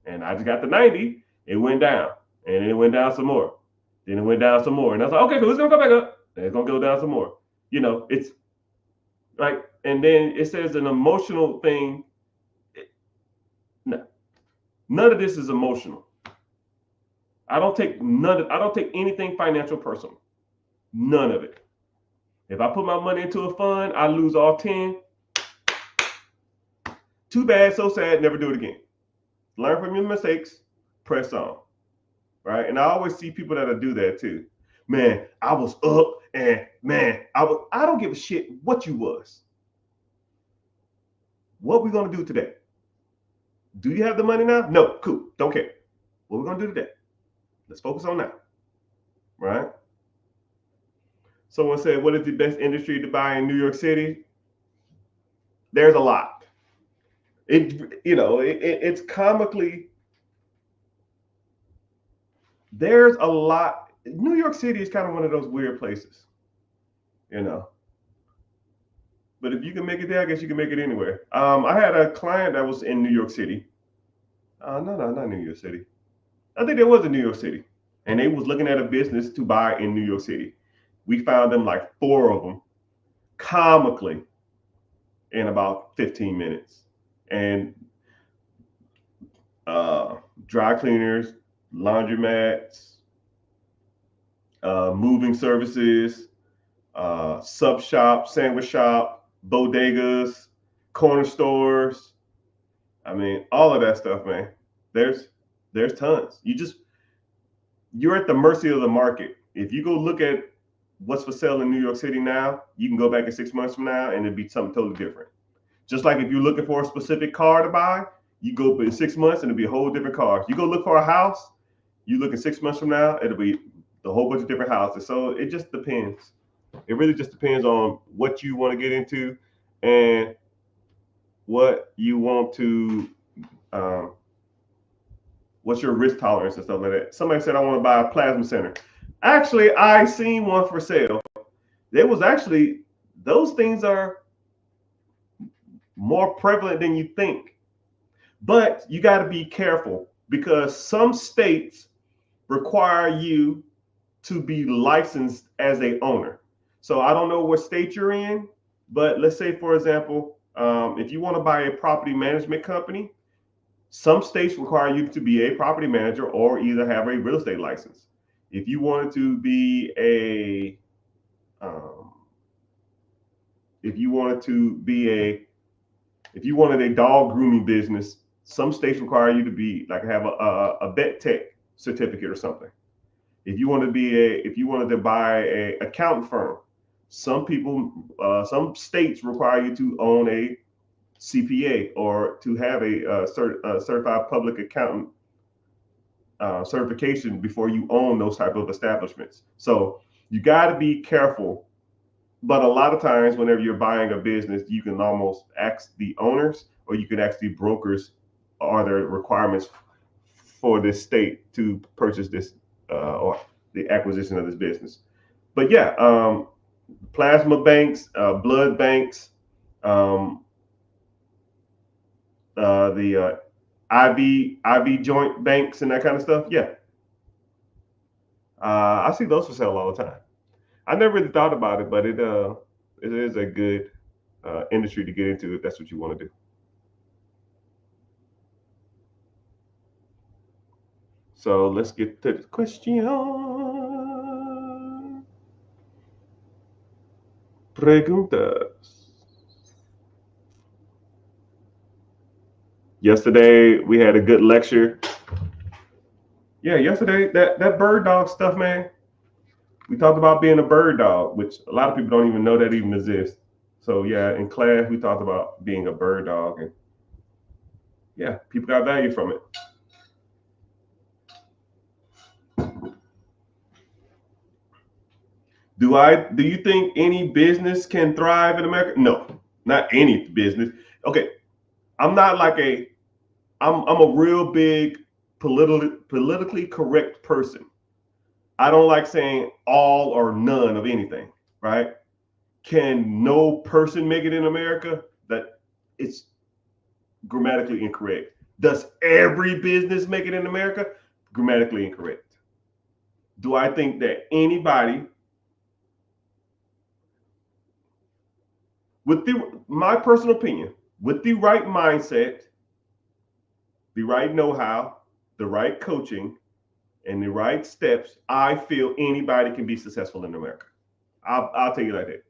And I just got to 90, it went down. And it went down some more. Then it went down some more. And I was like, okay, cool, it's going to go back up. And it's going to go down some more. It's like, and then it says an emotional thing. No, none of this is emotional. I don't take anything financial personal. None of it. If I put my money into a fund, I lose all 10. Too bad, so sad, never do it again. Learn from your mistakes, press on. right? And I always see people that'll do that too. Man, I was up and man, I don't give a shit what you was. What we gonna do today? Do you have the money now? No, cool. Don't care. What we gonna do today? Let's focus on that. Right? Someone said, what is the best industry to buy in New York City? There's a lot. It's comically, there's a lot. New York City is kind of one of those weird places, you know. But if you can make it there, I guess you can make it anywhere. I had a client that was in New York City. No, not New York City. I think there was in New York City, and they was looking at a business to buy in New York City. We found them like 4 of them, comically, in about 15 minutes, and dry cleaners, laundromats, moving services, sub shop, sandwich shop, bodegas, corner stores. I mean, all of that stuff, man. There's tons. You're at the mercy of the market. If you go look at what's for sale in New York City now, you can go back in 6 months from now and it'd be something totally different. Just like if you're looking for a specific car to buy, you go in 6 months and it'll be a whole different car. You go look for a house, you look in 6 months from now, it'll be a whole bunch of different houses. So it just depends. It really just depends on what you want to get into and what you want to, what's your risk tolerance and stuff like that. Somebody said, I want to buy a plasma center. Actually, I seen one for sale. There was actually, those things are more prevalent than you think. But you got to be careful because some states require you to be licensed as a owner. So I don't know what state you're in, but let's say, for example, if you want to buy a property management company, some states require you to be a property manager or either have a real estate license. If you wanted to be if you wanted a dog grooming business, some states require you to be like have a vet tech certificate or something. If you wanted to buy a accountant firm, some states require you to own a CPA or to have a certified public accountant certification before you own those type of establishments. So you got to be careful. But a lot of times, whenever you're buying a business, you can almost ask the owners, or you can ask the brokers, are there requirements for this state to purchase this or the acquisition of this business? But yeah, plasma banks, blood banks, the IV joint banks, and that kind of stuff. Yeah, I see those for sale all the time. I never really thought about it, but it is a good industry to get into if that's what you want to do. So let's get to the question. Preguntas. Yesterday we had a good lecture. Yeah, yesterday that bird dog stuff, man. We talked about being a bird dog, which a lot of people don't even know that even exists. So yeah, in class we talked about being a bird dog, and yeah, people got value from it. Do you think any business can thrive in America? No, not any business. Okay, I'm not like I'm a real big politically correct person. I don't like saying all or none of anything, right? Can no person make it in America? That it's grammatically incorrect. Does every business make it in America? Grammatically incorrect. Do I think that anybody my personal opinion, with the right mindset, the right know-how, the right coaching, and the right steps, I feel anybody can be successful in America. I'll tell you like that.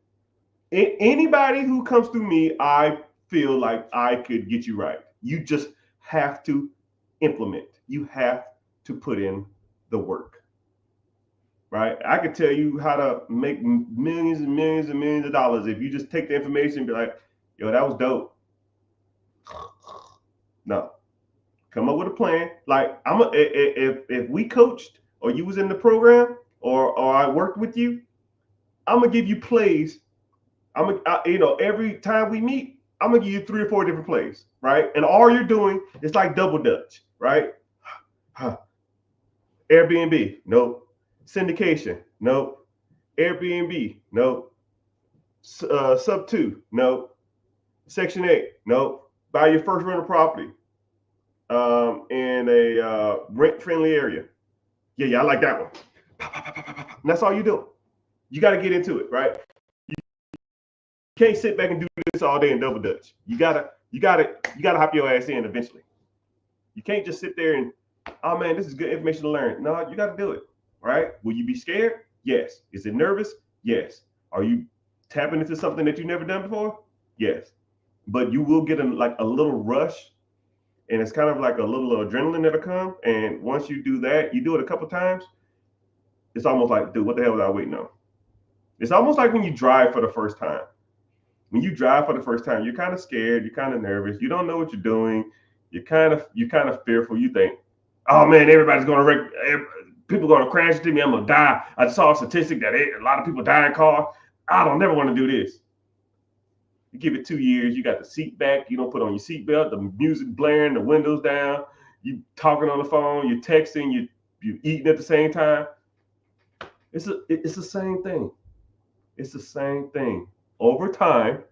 Anybody who comes through me, I feel like I could get you right. You just have to implement. You have to put in the work, right? I could tell you how to make millions and millions and millions of dollars if you just take the information and be like, yo, that was dope. No, come up with a plan. Like if we coached or you was in the program or I worked with you, I'm gonna give you plays. Every time we meet, I'm gonna give you 3 or 4 different plays, right? And all you're doing is like double dutch, right? Airbnb, nope. Syndication, nope. Airbnb, nope. Sub 2, nope. Section 8, nope. Buy your first rental property in a rent-friendly area. Yeah, I like that one. And that's all you do. You got to get into it, right? You can't sit back and do this all day and double dutch. You gotta hop your ass in eventually. You can't just sit there and, oh man, this is good information to learn. No, you got to do it, right? Will you be scared? Yes. Is it nervous? Yes. Are you tapping into something that you've never done before? Yes. But you will get a little rush, and it's kind of like a little adrenaline that'll come. And once you do that, you do it a couple times, it's almost like, dude, what the hell was I waiting on? It's almost like when you drive for the first time. When you drive for the first time, you're kind of scared, you're kind of nervous, you don't know what you're doing, you're kind of fearful. You think, oh man, everybody's gonna wreck, people are gonna crash into me, I'm gonna die. I saw a statistic that a lot of people die in cars. I don't never want to do this. You give it 2 years, you got the seat back, you don't put on your seatbelt, the music blaring, the windows down, you talking on the phone, you're texting, you're eating at the same time. It's the same thing. It's the same thing. Over time,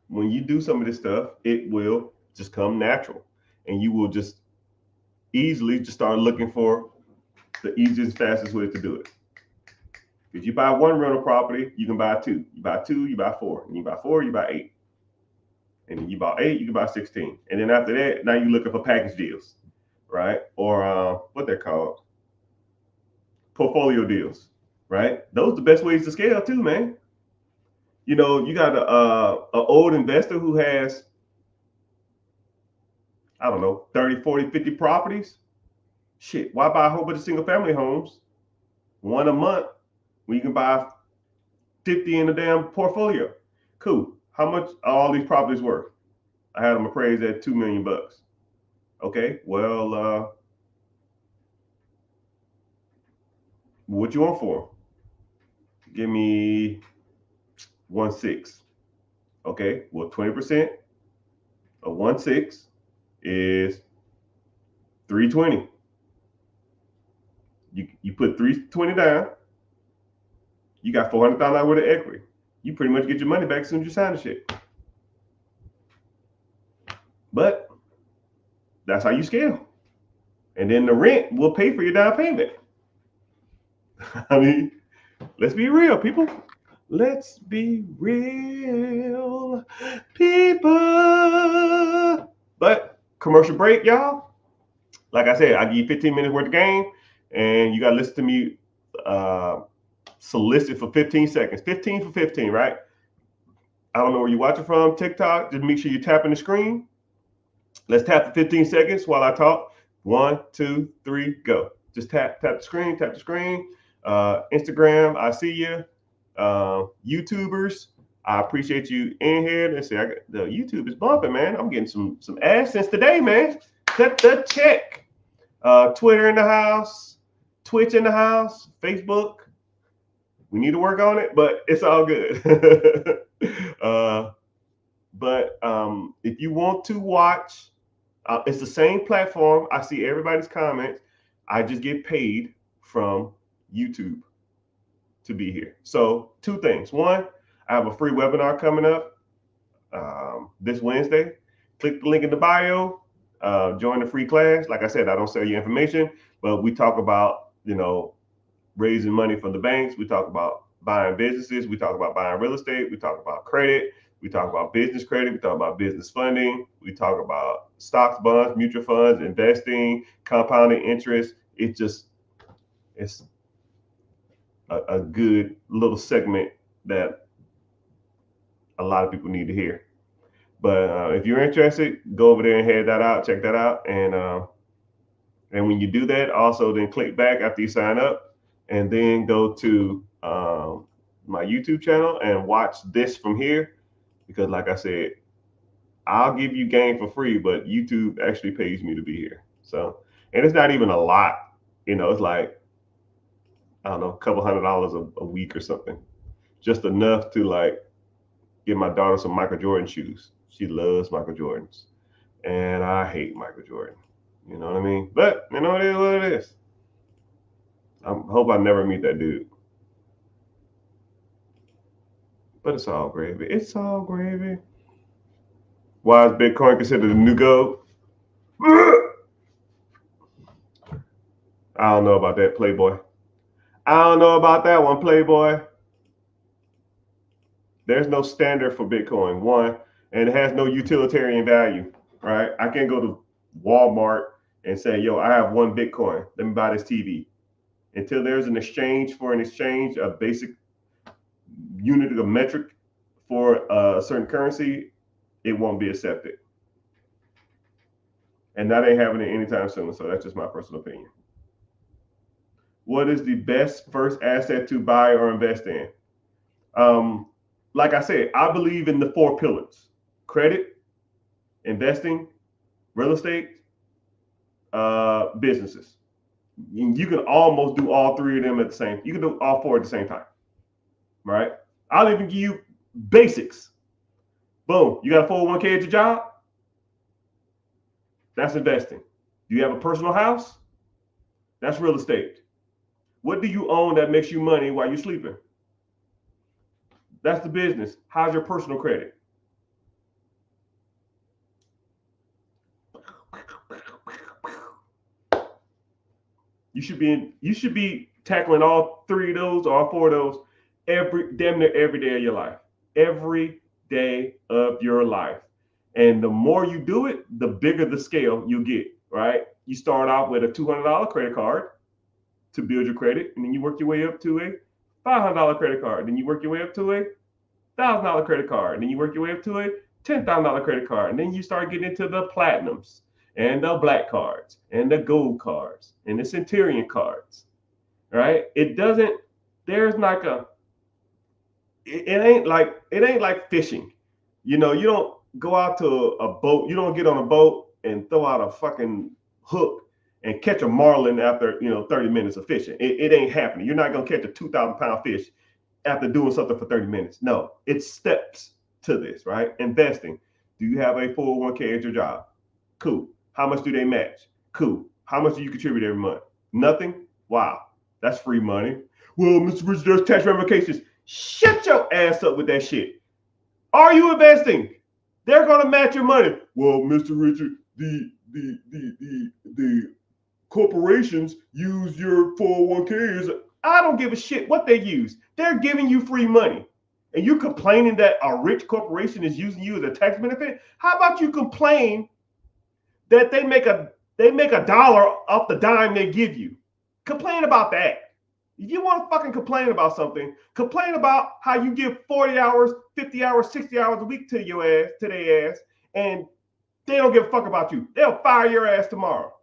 when you do some of this stuff, it will just come natural, and you will just easily just start looking for the easiest, fastest way to do it. If you buy one rental property, you can buy two. You buy two, you buy four. And you buy four, you buy 8. And then you buy 8, you can buy 16. And then after that, now you're looking for package deals, right? Or what they're called, portfolio deals, right? Those are the best ways to scale too, man. You know, you got a old investor who has, I don't know, 30, 40, 50 properties. Shit, why buy a whole bunch of single family homes, one a month, when you can buy 50 in the damn portfolio? Cool. How much are all these properties worth? I had them appraised at $2 million. Okay, well, what you want for them? Give me 1.6. Okay, well, 20% of 1.6 is 320. You put 320 down, you got $400,000 worth of equity. You pretty much get your money back as soon as you sign the shit. But that's how you scale. And then the rent will pay for your down payment. I mean, let's be real, people. Let's be real, people. But commercial break, y'all. Like I said, I give you 15 minutes worth of game, and you got to listen to me solicit for 15 seconds. 15 for 15, right? I don't know where you're watching from, TikTok. Just make sure you tap in the screen. Let's tap for 15 seconds while I talk. 1, 2, 3, go. Just tap the screen, tap the screen. Instagram, I see you. YouTubers, I appreciate you in here. Let's see, the YouTube is bumping, man. I'm getting some AdSense today, man. Cut the check. Twitter in the house, Twitch in the house, Facebook. We need to work on it, but it's all good. But if you want to watch, it's the same platform. I see everybody's comments. I just get paid from YouTube to be here. So 2 things. 1, I have a free webinar coming up this Wednesday. Click the link in the bio. Join the free class. Like I said, I don't sell you information, but we talk about, raising money from the banks. We talk about buying businesses. We talk about buying real estate. We talk about credit. We talk about business credit. We talk about business funding. We talk about stocks, bonds, mutual funds, investing, compounding interest. It's a good little segment that a lot of people need to hear. But if you're interested, go over there and head that out, check that out, and when you do that, also then click back after you sign up, and then go to my YouTube channel and watch this from here, because like I said, I'll give you game for free, but YouTube actually pays me to be here. So, and it's not even a lot, it's like, I don't know, a couple $100 a week or something, just enough to like get my daughter some Michael Jordan shoes. She loves Michael Jordans, and I hate Michael Jordan. You know what I mean? But it is what it is. I hope I never meet that dude. But it's all gravy. It's all gravy. Why is Bitcoin considered the new gold? I don't know about that, Playboy. I don't know about that one, Playboy. There's no standard for Bitcoin, one, and it has no utilitarian value, right? I can't go to Walmart and say, yo, I have one Bitcoin. Let me buy this TV. Until there's an exchange for an exchange, a basic unit of metric for a certain currency, it won't be accepted. And that ain't happening anytime soon. So that's just my personal opinion. What is the best first asset to buy or invest in? Like I said, I believe in the 4 pillars: credit, investing, real estate, businesses. You can almost do all 3 of them at the same. You can do all 4 at the same time, right? I'll even give you basics. Boom, you got a 401k at your job? That's investing. Do you have a personal house? That's real estate. What do you own that makes you money while you're sleeping? That's the business. How's your personal credit? You should be tackling all 3 of those or all 4 of those damn near every day of your life. Every day of your life. And the more you do it, the bigger the scale you get, right? You start off with a $200 credit card to build your credit, and then you work your way up to a $500 credit card. Then you work your way up to a $1,000 credit card. And then you work your way up to a $10,000 credit card. And then you start getting into the platinums and the black cards and the gold cards and the centurion cards, right? It ain't like fishing. You don't go out to a boat. You don't get on a boat and throw out a fucking hook and catch a marlin after 30 minutes of fishing. It ain't happening. You're not gonna catch a 2,000-pound fish after doing something for 30 minutes. No, it's steps to this, right? Investing. Do you have a 401k at your job? Cool. How much do they match? Cool. How much do you contribute every month? Nothing? Wow, that's free money. Well, Mr. Richard, there's tax ramifications. Shut your ass up with that shit. Are you investing? They're gonna match your money. Well, Mr. Richard, the corporations use your 401ks. I don't give a shit what they use. They're giving you free money. And you complaining that a rich corporation is using you as a tax benefit? How about you complain that they make a dollar off the dime they give you? Complain about that. If you want to fucking complain about something, complain about how you give 40 hours, 50 hours, 60 hours a week to their ass, and they don't give a fuck about you. They'll fire your ass tomorrow.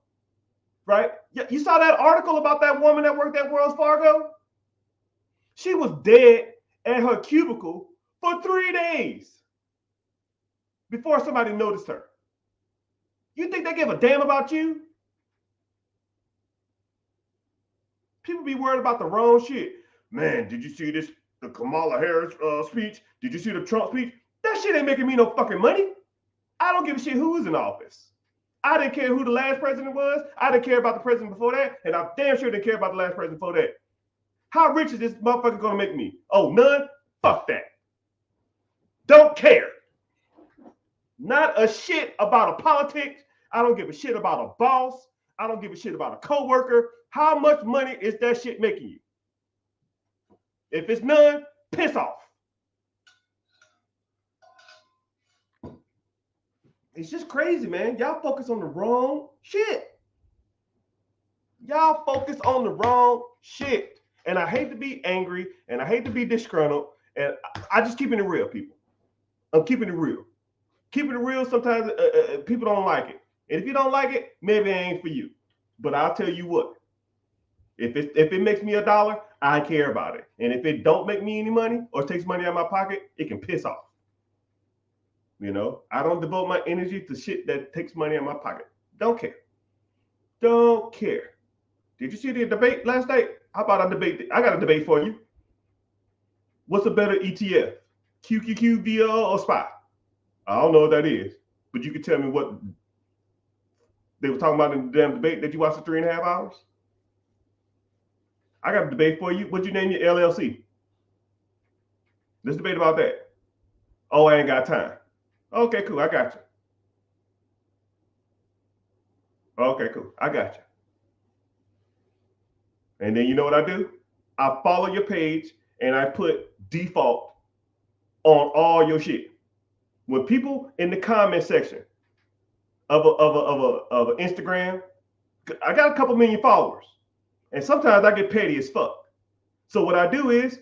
Right? You saw that article about that woman that worked at Wells Fargo? She was dead at her cubicle for 3 days before somebody noticed her. You think they give a damn about you? People be worried about the wrong shit. Man, did you see the Kamala Harris speech? Did you see the Trump speech? That shit ain't making me no fucking money. I don't give a shit who's in office. I didn't care who the last president was. I didn't care about the president before that. And I damn sure didn't care about the last president before that. How rich is this motherfucker gonna make me? Oh, none? Fuck that. Don't care. Not a shit about a politics. I don't give a shit about a boss. I don't give a shit about a coworker. How much money is that shit making you? If it's none, piss off. It's just crazy, man. Y'all focus on the wrong shit. Y'all focus on the wrong shit. And I hate to be angry and I hate to be disgruntled. And I just keeping it real, people. I'm keeping it real. Keeping it real, sometimes people don't like it. And if you don't like it, maybe it ain't for you. But I'll tell you what, if it makes me $1, I care about it. And if it don't make me any money or takes money out of my pocket, it can piss off. You know, I don't devote my energy to shit that takes money out of my pocket. Don't care. Don't care. Did you see the debate last night? How about I debate? I got a debate for you. What's a better ETF? QQQ, VL, or SPY? I don't know what that is, but you can tell me what they were talking about in the damn debate that you watched for 3.5 hours. I got a debate for you. What'd you name your LLC? Let's debate about that. Oh, I ain't got time. Okay, cool. I got you. Okay, cool. I got you. And then you know what I do? I follow your page and I put default on all your shit. When people in the comment section of a Instagram, I got a couple million followers, and sometimes I get petty as fuck. So what I do is,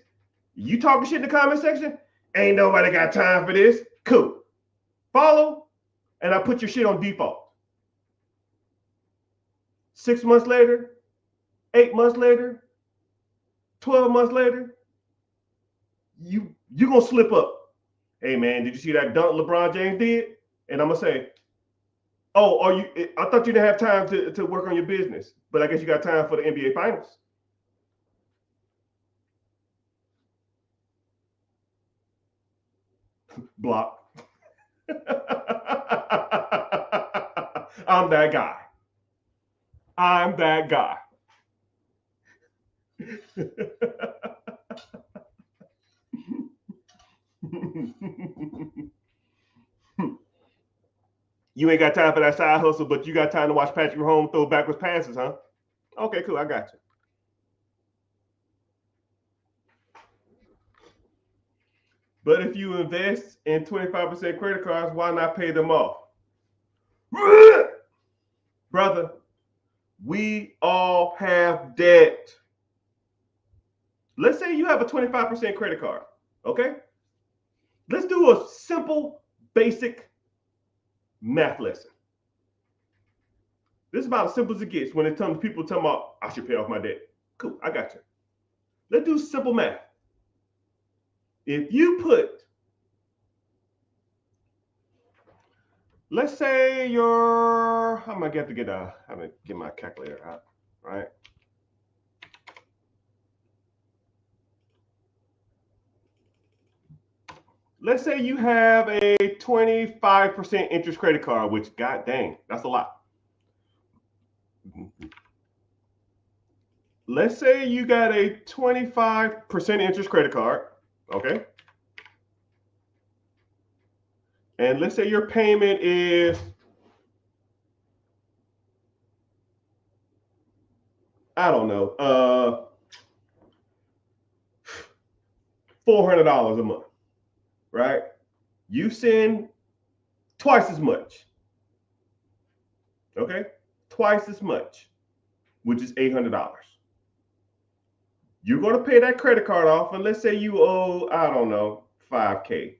you talking shit in the comment section, ain't nobody got time for this. Cool. Follow, and I put your shit on default. 6 months later, 8 months later, 12 months later, you gonna slip up. Hey man, did you see that dunk LeBron James did? And I'm gonna say, oh, I thought you didn't have time to work on your business, but I guess you got time for the NBA Finals. Block. I'm that guy. I'm that guy. You ain't got time for that side hustle, but you got time to watch Patrick Mahomes throw backwards passes, huh? Okay, cool. I got you. But if you invest in 25% credit cards, why not pay them off? Brother, we all have debt. Let's say you have a 25% credit card, okay? Let's do a simple, basic math lesson. This is about as simple as it gets when it comes to people talking about, I should pay off my debt. Cool, I got you. Let's do simple math. If you put, let's say I'm gonna get my calculator out, right? Let's say you have a 25% interest credit card, which, god dang, that's a lot. Let's say you got a 25% interest credit card, okay? And let's say your payment is, I don't know, $400 a month, right? You send twice as much, okay? Twice as much, which is $800. You're going to pay that credit card off, and let's say you owe, I don't know, $5K.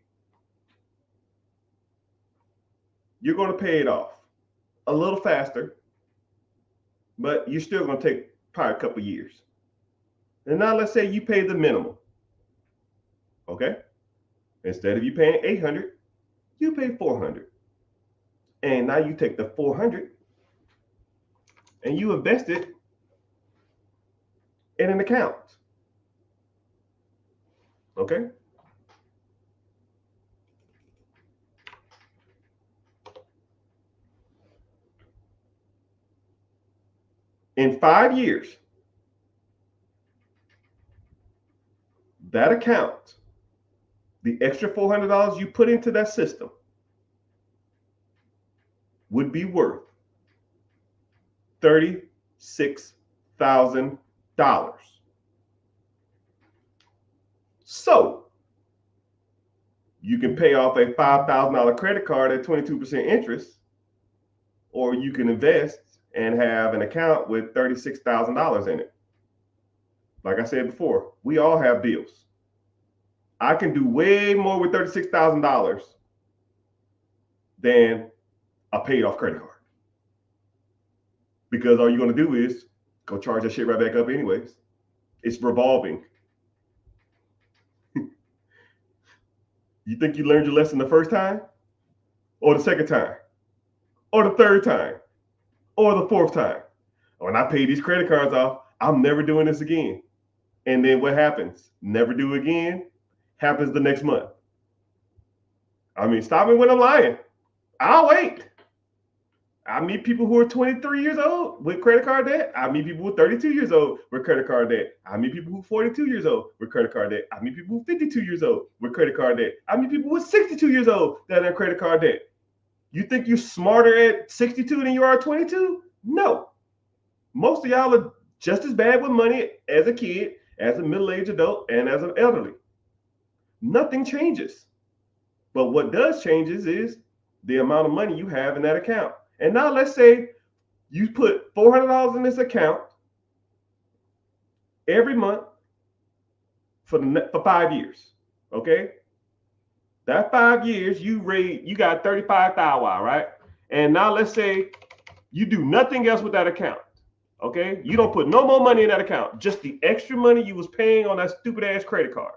You're going to pay it off a little faster, but you're still going to take probably a couple years. And now let's say you pay the minimum, okay? Instead of you paying $800, you pay $400. And now you take the $400 and you invest it in an account, okay? In 5 years, that account, the extra $400 you put into that system, would be worth $36,000. So you can pay off a $5,000 credit card at 22% interest, or you can invest and have an account with $36,000 in it. Like I said before, we all have bills. I can do way more with $36,000 than a paid off credit card. Because all you're going to do is go charge that shit right back up anyways. It's revolving. You think you learned your lesson the first time? Or the second time? Or the third time? Or the fourth time? When I pay these credit cards off, I'm never doing this again. And then what happens? Never do again. Happens the next month. I mean, stop me when I'm lying. I'll wait. I meet people who are 23 years old with credit card debt. I meet people who are 32 years old with credit card debt. I meet people who are 42 years old with credit card debt. I meet people who are 52 years old with credit card debt. I meet people who are 62 years old that have credit card debt. You think you're smarter at 62 than you are at 22? No. Most of y'all are just as bad with money as a kid, as a middle-aged adult, and as an elderly. Nothing changes. But what does change is the amount of money you have in that account. And now let's say you put $400 in this account every month for 5 years. Okay? That 5 years you got 35,000, right? And now let's say you do nothing else with that account. Okay? You don't put no more money in that account, just the extra money you was paying on that stupid ass credit card,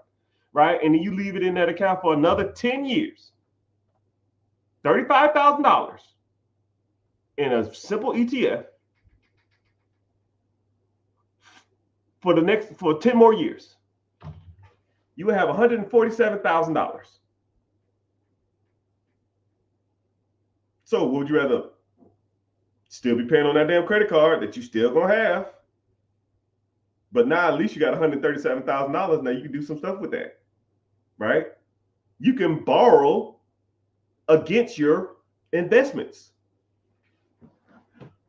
right? And then you leave it in that account for another 10 years. $35,000 in a simple ETF for 10 more years. You would have $147,000. So would you rather still be paying on that damn credit card that you still gonna have? But now at least you got $137,000. Now you can do some stuff with that, right? You can borrow against your investments.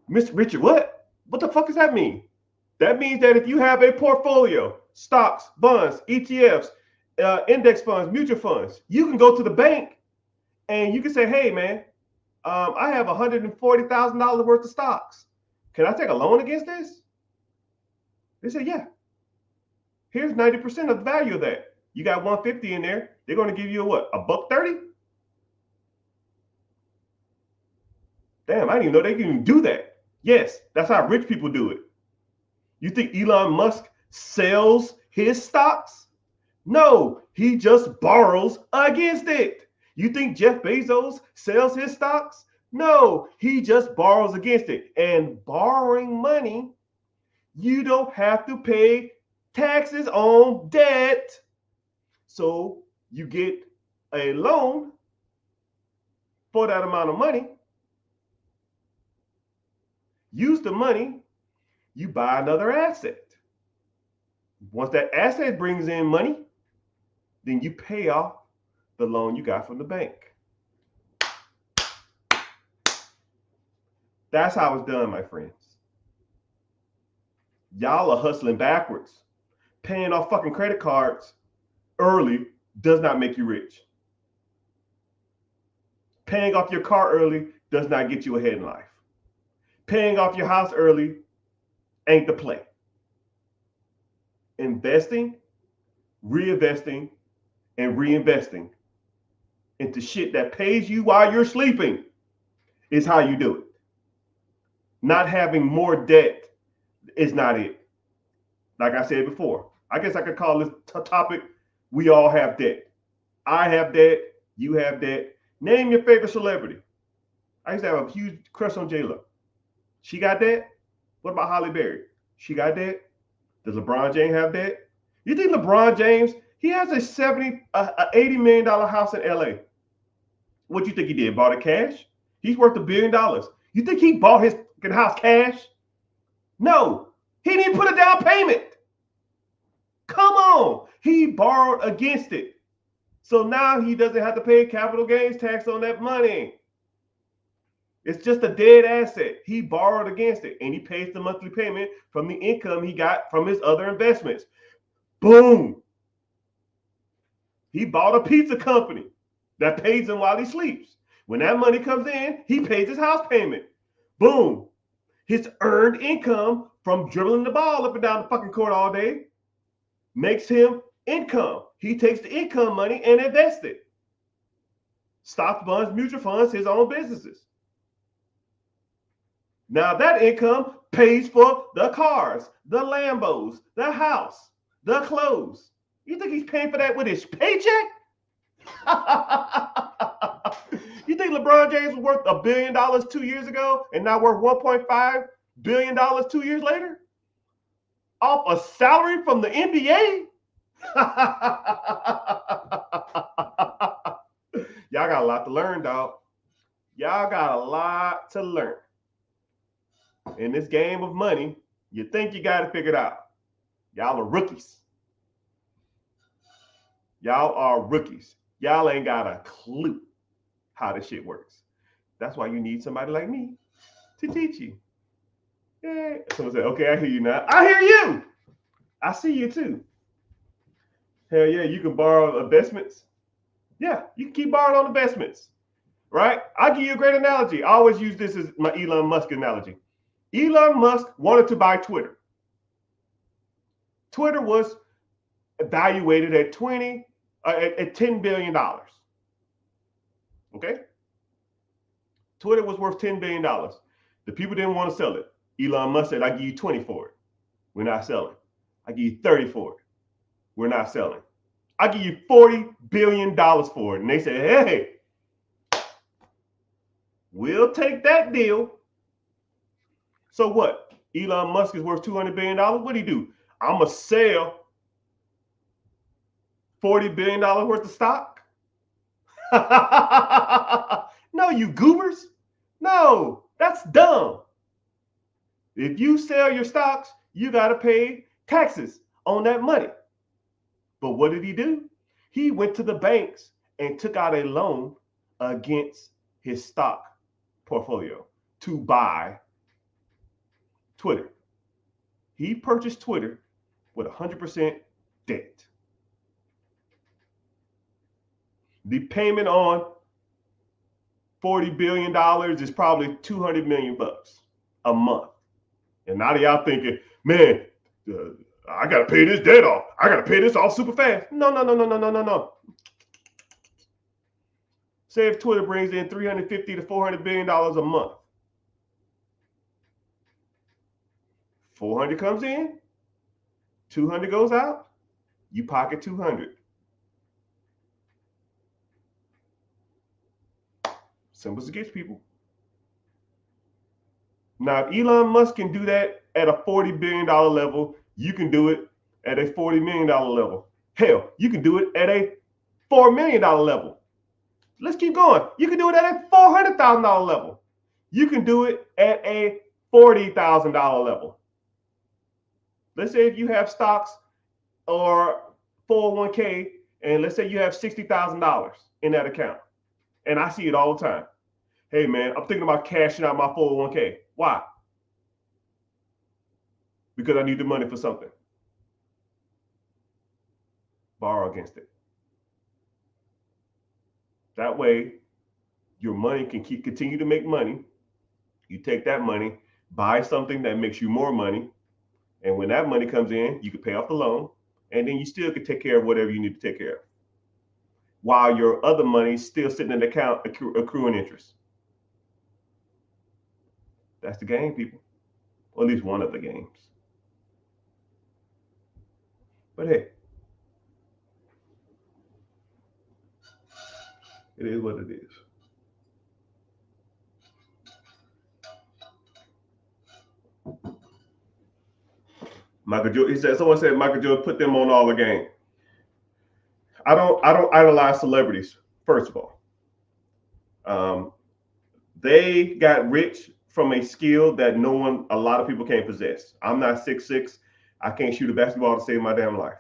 Mr. Richard, what? What the fuck does that mean? That means that if you have a portfolio, stocks, bonds, ETFs, index funds, mutual funds, you can go to the bank and you can say, hey, man, I have $140,000 worth of stocks. Can I take a loan against this? They say, yeah. Here's 90% of the value of that. You got 150 in there. They're going to give you a what? $1.30? Damn, I didn't even know they can even do that. Yes, that's how rich people do it. You think Elon Musk sells his stocks? No, he just borrows against it. You think Jeff Bezos sells his stocks? No, he just borrows against it. And borrowing money, you don't have to pay taxes on debt. So you get a loan for that amount of money. Use the money, you buy another asset. Once that asset brings in money, then you pay off the loan you got from the bank. That's how it's done, my friends. Y'all are hustling backwards. Paying off fucking credit cards early does not make you rich. Paying off your car early does not get you ahead in life. Paying off your house early ain't the play. Investing, reinvesting, and reinvesting into shit that pays you while you're sleeping is how you do it. Not having more debt is not it. Like I said before, I guess I could call this topic, we all have debt. I have debt, you have debt. Name your favorite celebrity. I used to have a huge crush on J-Lo. She got debt? What about Halle Berry? She got debt? Does LeBron James have debt? You think LeBron James, he has a $80 million house in LA. What do you think he did? Bought it cash? He's worth $1 billion. You think he bought his house cash? No, he didn't put a down payment. Come on, he borrowed against it. So now he doesn't have to pay capital gains tax on that money. It's just a dead asset. He borrowed against it and he pays the monthly payment from the income he got from his other investments. Boom. He bought a pizza company that pays him while he sleeps. When that money comes in, he pays his house payment. Boom. His earned income from dribbling the ball up and down the fucking court all day makes him income. He takes the income money and invests it. Stock funds, mutual funds, his own businesses. Now that income pays for the cars, the Lambos, the house, the clothes. You think he's paying for that with his paycheck? You think LeBron James was worth $1 billion 2 years ago and now worth $1.5 billion 2 years later? Off a salary from the NBA? Y'all got a lot to learn, dog. Y'all got a lot to learn. In this game of money, you think you got it figured out. Y'all are rookies. Y'all are rookies. Y'all ain't got a clue how this shit works. That's why you need somebody like me to teach you. Yeah. Someone said, okay, I hear you now. I hear you. I see you too. Hell yeah, you can borrow investments. Yeah, you can keep borrowing on investments, right? I'll give you a great analogy. I always use this as my Elon Musk analogy. Elon Musk wanted to buy Twitter. Twitter was evaluated at $10 billion. Okay? Twitter was worth $10 billion. The people didn't want to sell it. Elon Musk said, I give you 20 for it. We're not selling. I give you 30 for it. We're not selling. I give you $40 billion for it. And they said, hey, we'll take that deal. So what? Elon Musk is worth $200 billion. What do he do? I'm going to sell $40 billion worth of stock? No, you goobers. No, that's dumb. If you sell your stocks, you got to pay taxes on that money. But what did he do? He went to the banks and took out a loan against his stock portfolio to buy Twitter. He purchased Twitter with 100% debt. The payment on $40 billion is probably $200 million a month. And now y'all thinking, man, I got to pay this debt off. I got to pay this off super fast. No. Say if Twitter brings in $350 to $400 billion a month. 400 comes in, 200 goes out, you pocket 200. Simple as it gets, people. Now, if Elon Musk can do that at a $40 billion level, you can do it at a $40 million level. Hell, you can do it at a $4 million level. Let's keep going. You can do it at a $400,000 level. You can do it at a $40,000 level. Let's say if you have stocks or 401k, and let's say you have $60,000 in that account. And I see it all the time. Hey, man, I'm thinking about cashing out my 401k. Why? Because I need the money for something. Borrow against it. That way, your money can continue to make money. You take that money, buy something that makes you more money. And when that money comes in, you can pay off the loan. And then you still can take care of whatever you need to take care of. While your other money is still sitting in the account accruing interest. That's the game, people. Or at least one of the games. But hey, it is what it is. Michael Jordan, he said, someone said Michael Jordan put them on all the game. I don't idolize celebrities, first of all. They got rich from a skill that a lot of people can't possess. I'm not 6'6". I can't shoot a basketball to save my damn life.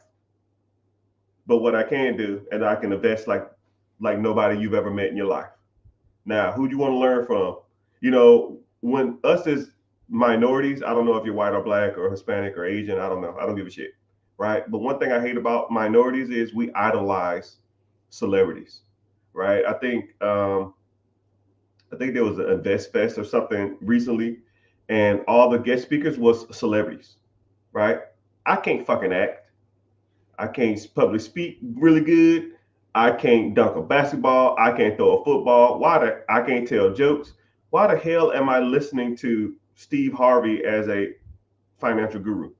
But what I can do, and I can invest like nobody you've ever met in your life. Now, who do you want to learn from? You know, when us as minorities, I don't know if you're white or black or Hispanic or Asian, I don't know. I don't give a shit, right? But one thing I hate about minorities is we idolize celebrities, right? I think there was an Invest Fest or something recently, and all the guest speakers was celebrities, right? I can't fucking act. I can't public speak really good. I can't dunk a basketball. I can't throw a football. I can't tell jokes. Why the hell am I listening to Steve Harvey as a financial guru?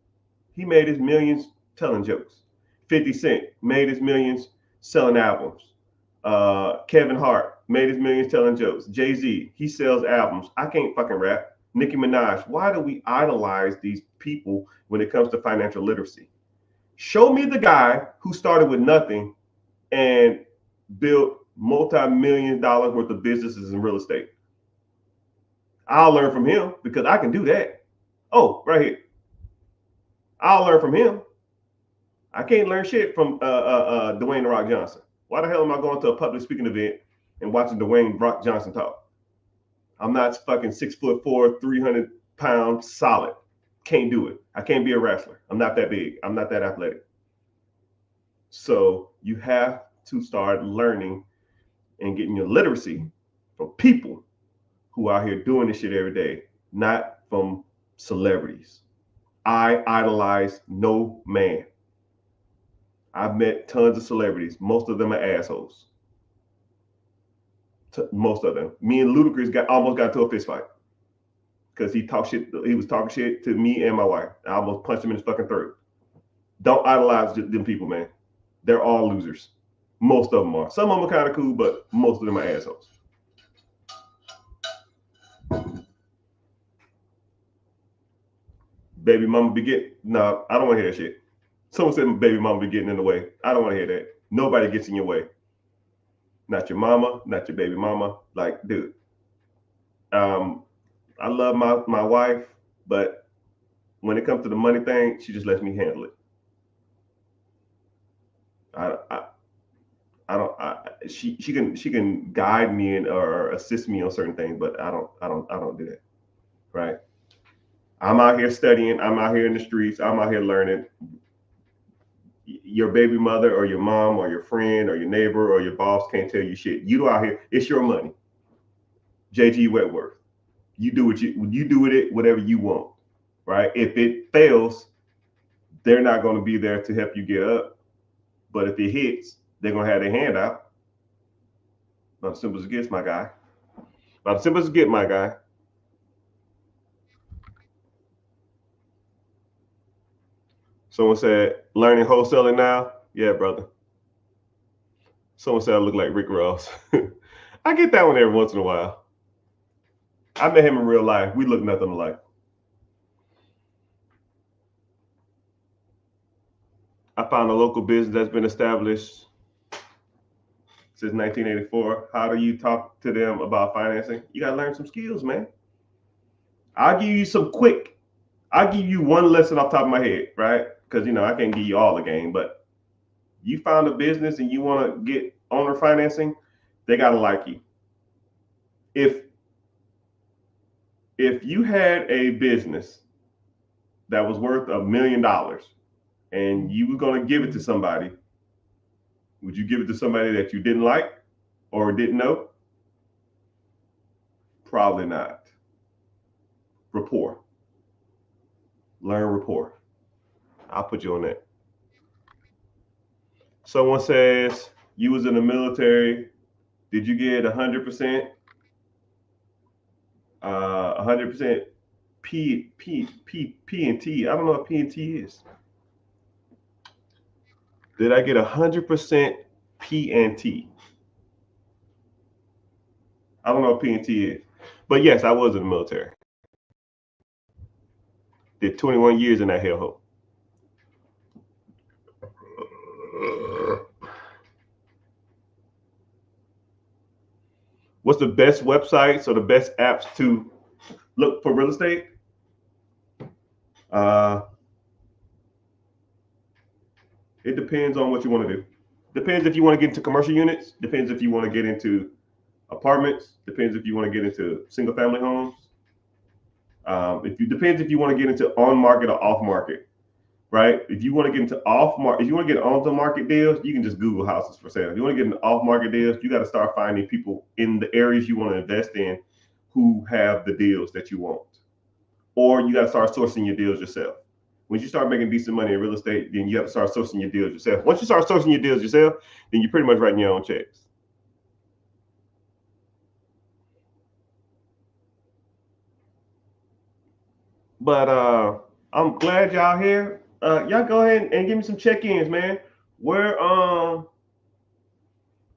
He made his millions telling jokes. 50 Cent made his millions selling albums. Kevin Hart made his millions telling jokes. Jay-Z, he sells albums. I can't fucking rap. Nicki Minaj, why do we idolize these people when it comes to financial literacy? Show me the guy who started with nothing and built multi-million dollars worth of businesses in real estate. I'll learn from him because I can do that. Oh, right here. I'll learn from him. I can't learn shit from Dwayne The Rock Johnson. Why the hell am I going to a public speaking event and watching Dwayne Rock Johnson talk? I'm not fucking 6'4", 300 pounds solid. Can't do it. I can't be a wrestler. I'm not that big. I'm not that athletic. So you have to start learning and getting your literacy from people who are out here doing this shit every day, not from celebrities. I idolize no man. I've met tons of celebrities. Most of them are assholes. Most of them. Me and Ludacris almost got to a fist fight because he talked shit. He was talking shit to me and my wife. I almost punched him in his fucking throat. Don't idolize them people, man. They're all losers. Most of them are. Some of them are kind of cool, but most of them are assholes. Baby mama be getting. No, I don't want to hear that shit. Someone said baby mama be getting in the way. I don't want to hear that. Nobody gets in your way. Not your mama, not your baby mama. Like, dude. I love my wife, but when it comes to the money thing, she just lets me handle it. She can guide me or assist me on certain things, but I don't do that. Right? I'm out here studying. I'm out here in the streets. I'm out here learning. Your baby mother or your mom or your friend or your neighbor or your boss can't tell you shit. You out here, it's your money. JG Wentworth. You do what you do with it, whatever you want. Right? If it fails, they're not going to be there to help you get up. But if it hits, they're going to have their hand out. About as simple as it gets, my guy. About as simple as it gets, my guy. Someone said, learning wholesaling now? Yeah, brother. Someone said I look like Rick Ross. I get that one every once in a while. I met him in real life. We look nothing alike. I found a local business that's been established since 1984. How do you talk to them about financing? You got to learn some skills, man. I'll give you one lesson off the top of my head, right? Because, I can't give you all the game, but you found a business and you want to get owner financing, they got to like you. If you had a business that was worth $1 million and you were going to give it to somebody, would you give it to somebody that you didn't like or didn't know? Probably not. Rapport. Learn rapport. I'll put you on that. Someone says you was in the military. Did you get 100%? 100% P and T. I don't know what P and T is. Did I get 100% P and T? I don't know what P and T is. But yes, I was in the military. Did 21 years in that hellhole. What's the best websites or the best apps to look for real estate? It depends on what you want to do. Depends if you want to get into commercial units. Depends if you want to get into apartments. Depends if you want to get into single family homes. Depends if you want to get into on market or off market, right? If you want to get into off market, if you want to get onto market deals, you can just Google houses for sale. If you want to get into off market deals, you got to start finding people in the areas you want to invest in who have the deals that you want, or you got to start sourcing your deals yourself. Once you start making decent money in real estate, then you have to start sourcing your deals yourself. Once you start sourcing your deals yourself, then you're pretty much writing your own checks. But I'm glad y'all here. Y'all go ahead and give me some check-ins, man. Where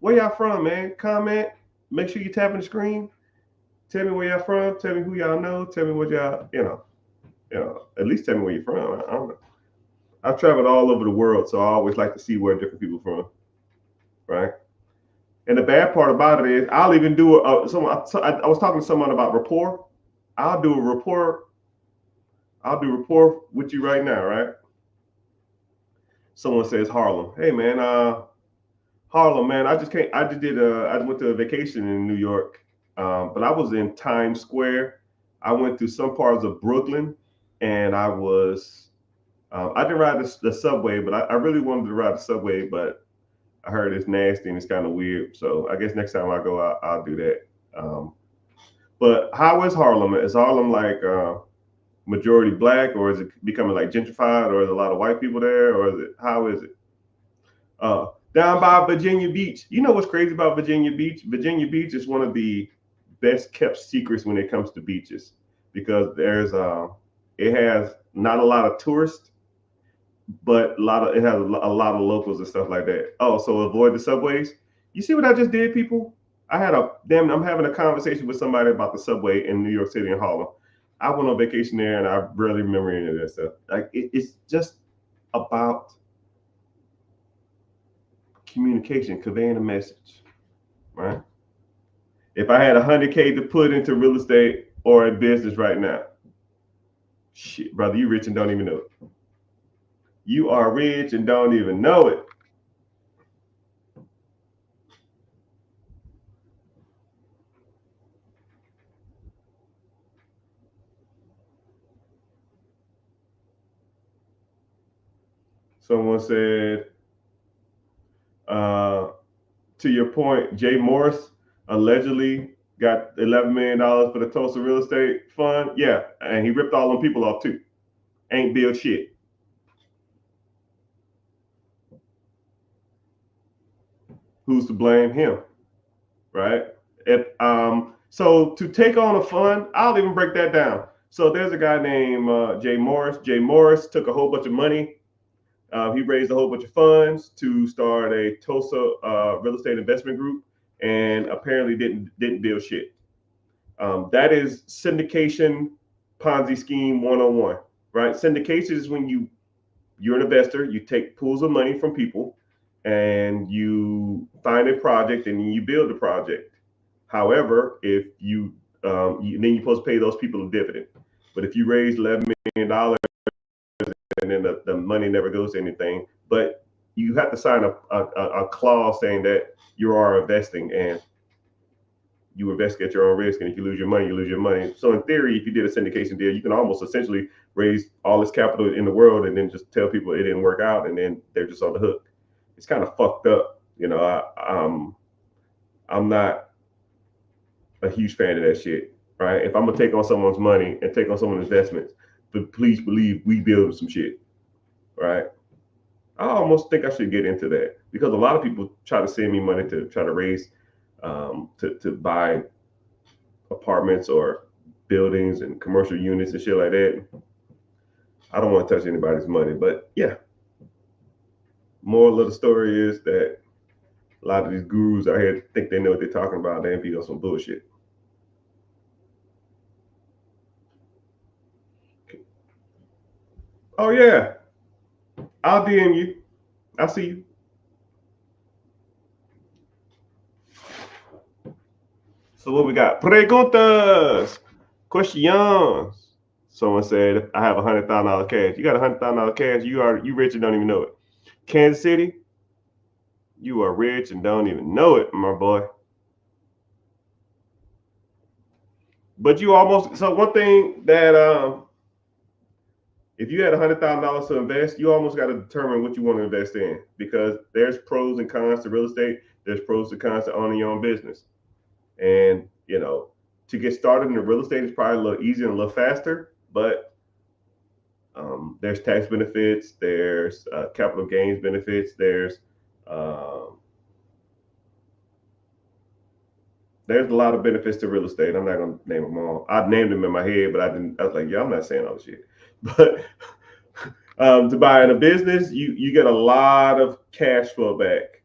where y'all from, man? Comment. Make sure you tapping the screen. Tell me where y'all from. Tell me who y'all know. Tell me what y'all, at least tell me where you're from. I don't know. I've traveled all over the world, so I always like to see where different people from, right? And the bad part about it is, I'll even do I was talking to someone about rapport. I'll do a rapport. I'll do rapport with you right now, right? Someone says Harlem. Hey man, Harlem, man. I just can't. I just did. I went to a vacation in New York, but I was in Times Square. I went through some parts of Brooklyn, and I was. I didn't ride the subway, but I really wanted to ride the subway, but I heard it's nasty and it's kind of weird. So I guess next time I go, I'll do that. Um, but how is Harlem? Is Harlem like majority black, or is it becoming like gentrified, or is a lot of white people there, or is it how is it? Down by Virginia Beach. You know what's crazy about Virginia Beach? Virginia Beach is one of the best kept secrets when it comes to beaches because it has not a lot of tourists, but it has a lot of locals and stuff like that. Oh, so avoid the subways. You see what I just did, people? I'm having a conversation with somebody about the subway in New York City and Harlem. I went on vacation there and I barely remember any of that stuff. Like it's just about communication, conveying a message, right? If I had 100K to put into real estate or in business right now, shit, brother, you rich and don't even know it. You are rich and don't even know it. Someone said, uh, to your point, Jay Morris allegedly got $11 million for the Tulsa real estate fund. Yeah, and he ripped all them people off too. Ain't built shit. Who's to blame? Him, right? If so to take on a fund, I'll even break that down. So there's a guy named Jay Morris. Jay Morris took a whole bunch of money. He raised a whole bunch of funds to start a Tulsa real estate investment group, and apparently didn't build shit. That is syndication Ponzi scheme 101, right? Syndication is when you're an investor, you take pools of money from people, and you find a project and you build the project. However, if then you're supposed to pay those people a dividend. But if you raise $11 million and then the money never goes to anything, but you have to sign a clause saying that you are investing and you invest at your own risk, and if you lose your money, you lose your money. So in theory, if you did a syndication deal, you can almost essentially raise all this capital in the world and then just tell people it didn't work out, and then they're just on the hook. It's kind of fucked up, you know. I'm not a huge fan of that shit, right? If I'm gonna take on someone's money and take on someone's investments, but please believe we build some shit, right? I almost think I should get into that because a lot of people try to send me money to try to raise to buy apartments or buildings and commercial units and shit like that. I don't want to touch anybody's money, but yeah. Moral of the story is that a lot of these gurus out here think they know what they're talking about. They be on some bullshit. Oh yeah, I'll DM you. I'll see you. So what we got? Preguntas, questions. Someone said, "I have $100,000 cash." You got $100,000 cash. You rich and don't even know it. Kansas City, you are rich and don't even know it, my boy. But you almost so one thing that if you had $100,000 to invest, you almost got to determine what you want to invest in because there's pros and cons to real estate. There's pros and cons to owning your own business, and to get started in the real estate is probably a little easier and a little faster, but There's tax benefits. There's capital gains benefits. Um, there's a lot of benefits to real estate. I'm not gonna name them all. I named them in my head, but I didn't. I was like, yeah, I'm not saying all the shit. But to buy in a business, you get a lot of cash flow back,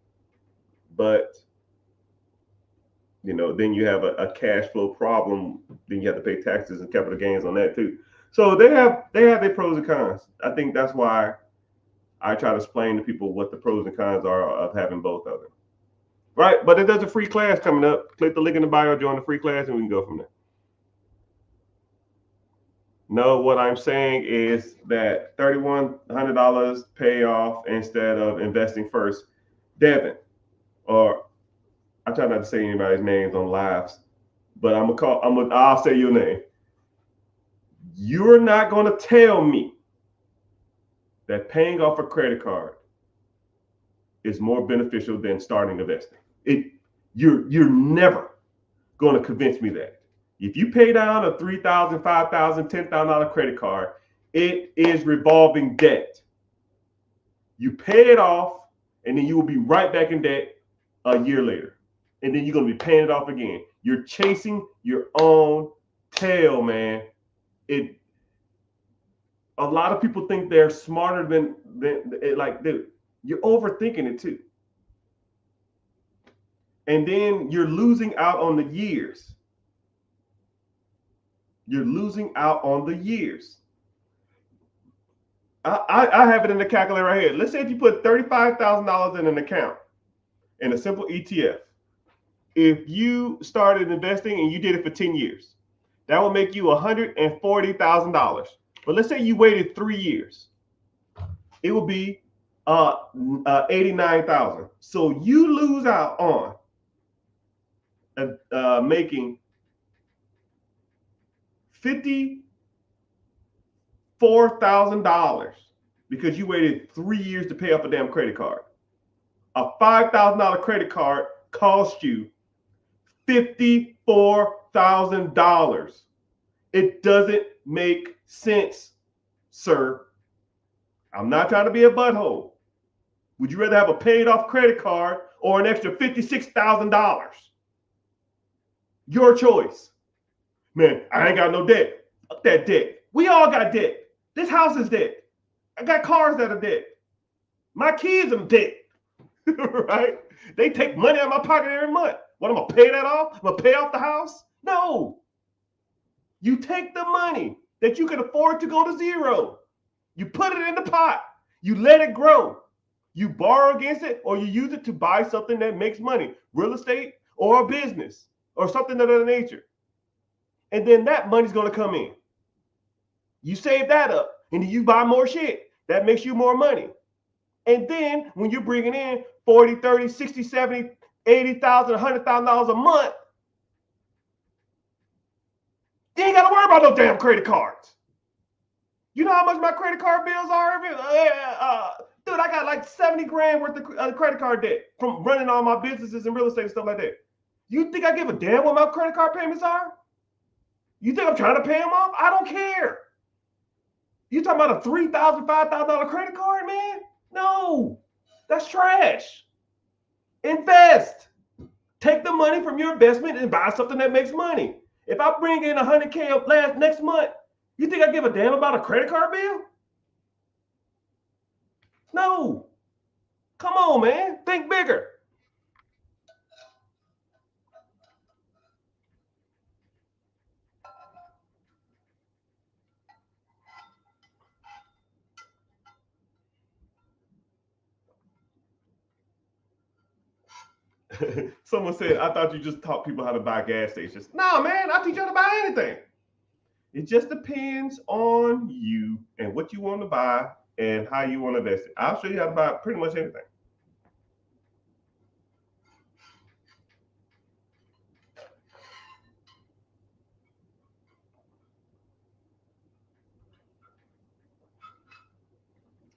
but then you have a cash flow problem. Then you have to pay taxes and capital gains on that too. So they have their pros and cons. I think that's why I try to explain to people what the pros and cons are of having both of them. Right? But there's a free class coming up. Click the link in the bio, join the free class, and we can go from there. No, what I'm saying is that $3,100 pay off instead of investing first. Devin, or I try not to say anybody's names on lives, but I'll say your name. You're not gonna tell me that paying off a credit card is more beneficial than starting investing. You're never going to convince me that. If you pay down a $3,000, $5,000, $10,000 credit card, it is revolving debt. You pay it off, and then you will be right back in debt a year later, and then you're going to be paying it off again. You're chasing your own tail, man. A lot of people think they're smarter than like, dude, you're overthinking it too. And then you're losing out on the years. You're losing out on the years. I have it in the calculator right here. Let's say if you put $35,000 in an account in a simple ETF, if you started investing and you did it for 10 years, that will make you $140,000. But let's say you waited 3 years, it will be 89,000. So you lose out on making $54,000 because you waited 3 years to pay off a damn credit card. A $5,000 credit card cost you $54,000. It doesn't make sense, sir. I'm not trying to be a butthole. Would you rather have a paid off credit card or an extra $56,000? Your choice. Man, I ain't got no debt. Fuck that debt. We all got debt. This house is debt. I got cars that are debt. My kids are debt. Right? They take money out of my pocket every month. What, I'm going to pay that off? I'm going to pay off the house? No. You take the money that you can afford to go to zero. You put it in the pot. You let it grow. You borrow against it, or you use it to buy something that makes money, real estate or a business or something of that nature. And then that money's going to come in. You save that up, and then you buy more shit. That makes you more money. And then when you're bringing in 40, 30, 60, 70, 80,000, $100,000 a month, you ain't got to worry about no damn credit cards. You know how much my credit card bills are? Dude, I got like 70 grand worth of credit card debt from running all my businesses and real estate and stuff like that. You think I give a damn what my credit card payments are? You think I'm trying to pay them off? I don't care. You talking about a $3,000, $5,000 credit card, man? No, that's trash. Invest. Take the money from your investment and buy something that makes money. If I bring in $100K next month, you think I give a damn about a credit card bill? No. Come on, man. Think bigger. Someone said, I thought you just taught people how to buy gas stations. No, man, I teach you how to buy anything. It just depends on you and what you want to buy and how you want to invest it. I'll show you how to buy pretty much anything.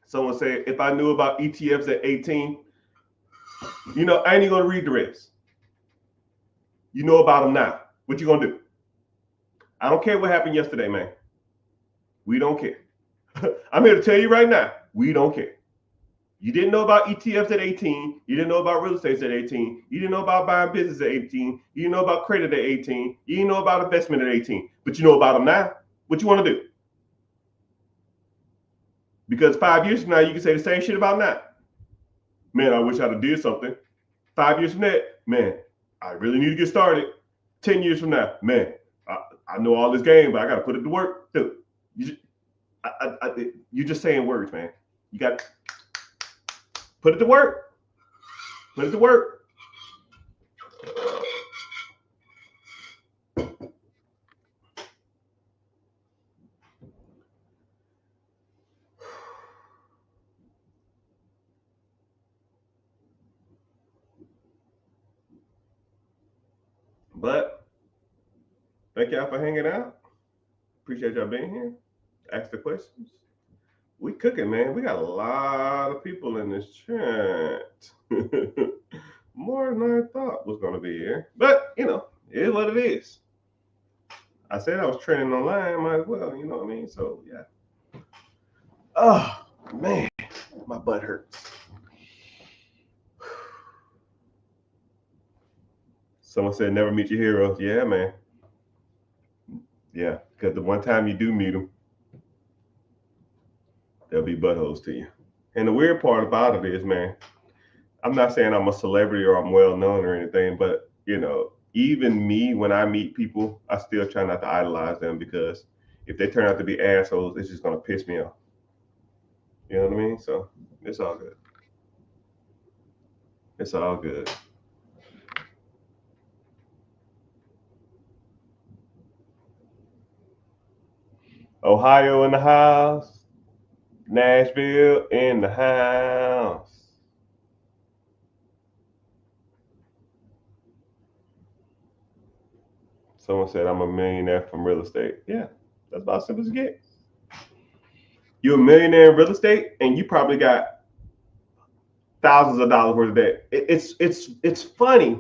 Someone said, if I knew about ETFs at 18, I ain't even gonna read the rest. You know about them now. What you gonna do? I don't care what happened yesterday, man. We don't care. I'm here to tell you right now, we don't care. You didn't know about ETFs at 18. You didn't know about real estate at 18. You didn't know about buying business at 18. You didn't know about credit at 18. You didn't know about investment at 18. But you know about them now. What you want to do? Because 5 years from now, you can say the same shit about now. Man, I wish I'd have did something. 5 years from that, man, I really need to get started. 10 years from now, man, I know all this game, but I got to put it to work. Dude, you're just saying words, man. You got to put it to work. Put it to work. But thank y'all for hanging out. Appreciate y'all being here. Ask the questions. We cooking, man. We got a lot of people in this chat. More than I thought was going to be here. But, it is what it is. I said I was training online. Might as well, you know what I mean? So, yeah. Oh, man. My butt hurts. Someone said never meet your heroes. Yeah, man. Yeah, because the one time you do meet them, they'll be buttholes to you. And the weird part about it is, man, I'm not saying I'm a celebrity or I'm well known or anything, but even me, when I meet people, I still try not to idolize them, because if they turn out to be assholes, it's just gonna piss me off. You know what I mean? So it's all good. It's all good. Ohio in the house. Nashville in the house. Someone said I'm a millionaire from real estate. Yeah, that's about as simple as it gets. You're a millionaire in real estate, and you probably got thousands of dollars worth of debt. It's funny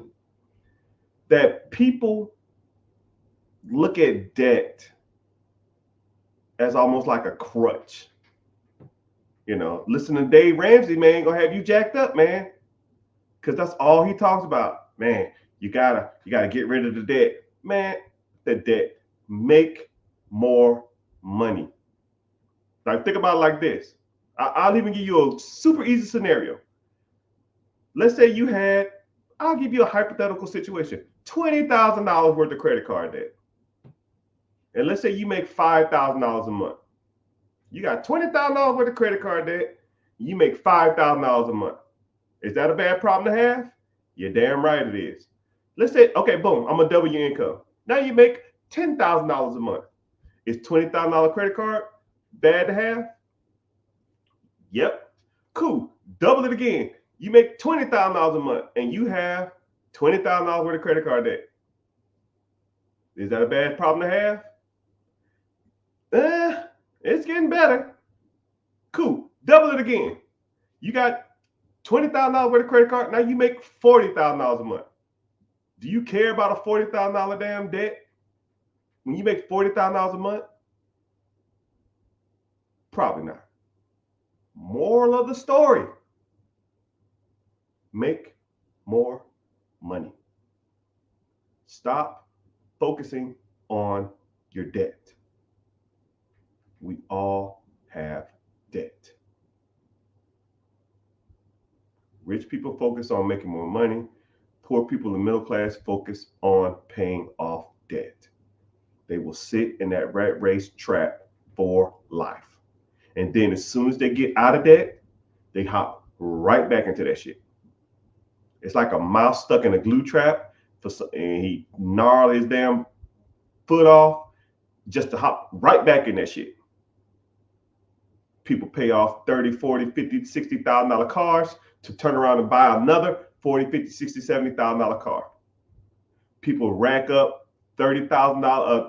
that people look at debt as almost like a crutch. Listen to Dave Ramsey, man, gonna have you jacked up, man, because that's all he talks about. Man, you gotta get rid of the debt, man. The debt, make more money. Like, think about it like this. I'll even give you a super easy scenario. Let's say you had, I'll give you a hypothetical situation, $20,000 worth of credit card debt. And let's say you make $5,000 a month. You got $20,000 worth of credit card debt. You make $5,000 a month. Is that a bad problem to have? You're damn right it is. Let's say, okay, boom, I'm gonna double your income. Now you make $10,000 a month. Is $20,000 credit card bad to have? Yep. Cool. Double it again. You make $20,000 a month and you have $20,000 worth of credit card debt. Is that a bad problem to have? It's getting better. Cool. Double it again. You got $20,000 worth of credit card. Now you make $40,000 a month. Do you care about a $40,000 damn debt when you make $40,000 a month? Probably not. Moral of the story: make more money. Stop focusing on your debt. We all have debt. Rich people focus on making more money. Poor people in the middle class focus on paying off debt. They will sit in that rat race trap for life. And then as soon as they get out of debt, they hop right back into that shit. It's like a mouse stuck in a glue trap, and he gnarled his damn foot off just to hop right back in that shit. People pay off 30, 40, 50, $60,000 cars to turn around and buy another 40, 50, 60, $70,000 car. People rack up $30,000,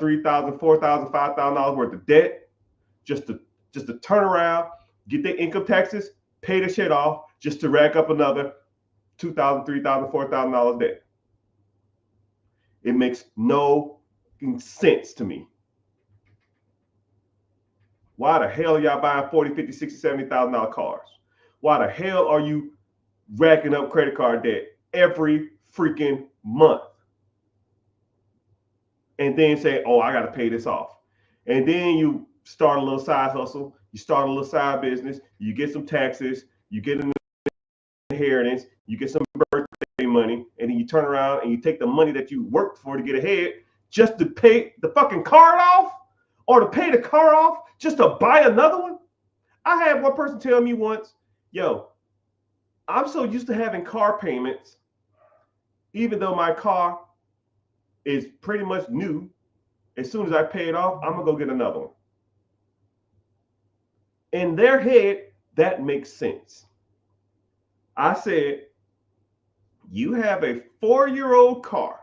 $3,000, $4,000, $5,000 worth of debt just to turn around, get their income taxes, pay the shit off, just to rack up another $2,000, $3,000, $4,000 debt. It makes no sense to me. Why the hell are y'all buying 40, 50, 60, $70,000 cars? Why the hell are you racking up credit card debt every freaking month? And then say, oh, I got to pay this off. And then you start a little side hustle. You start a little side business. You get some taxes. You get an inheritance. You get some birthday money. And then you turn around and you take the money that you worked for to get ahead just to pay the fucking card off, or to pay the car off just to buy another one. I had one person tell me once, yo, I'm so used to having car payments, even though my car is pretty much new. As soon as I pay it off, I'm gonna go get another one. In their head, that makes sense. I said, you have a 4-year-old car.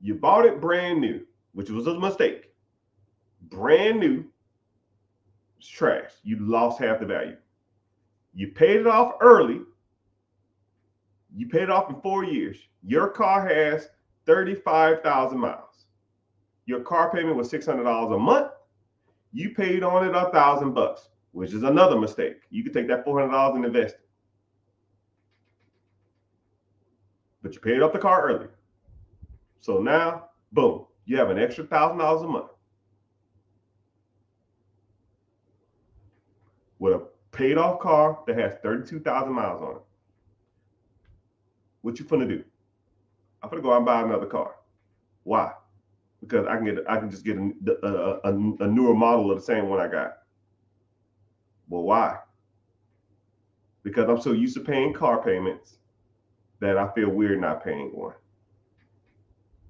You bought it brand new, which was a mistake. Brand new, it's trash. You lost half the value. You paid it off early. You paid it off in 4 years. Your car has 35,000 miles. Your car payment was $600 a month. You paid on it $1,000, which is another mistake. You could take that $400 and invest it. But you paid off the car early. So now, boom, you have an extra $1,000 a month with a paid off car that has 32,000 miles on it. What you finna do? I'm finna go out and buy another car. Why? Because I can just get a newer model of the same one I got. Well, why? Because I'm so used to paying car payments that I feel weird not paying one.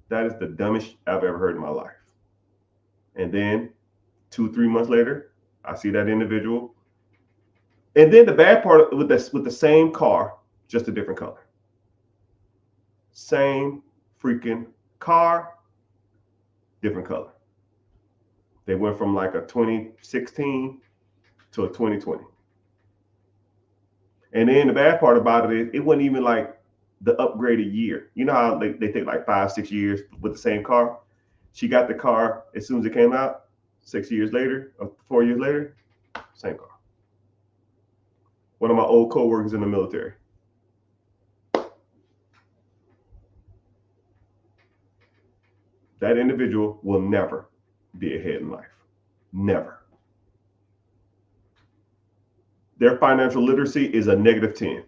That is the dumbest I've ever heard in my life. And then 2-3 months later, I see that individual. And then the bad part with the same car, just a different color. Same freaking car, different color. They went from like a 2016 to a 2020. And then the bad part about it is it wasn't even like the upgraded year. You know how they take like 5-6 years with the same car? She got the car as soon as it came out, 6 years later, or 4 years later, same car. One of my old coworkers in the military. That individual will never be ahead in life. Never. Their financial literacy is a -10.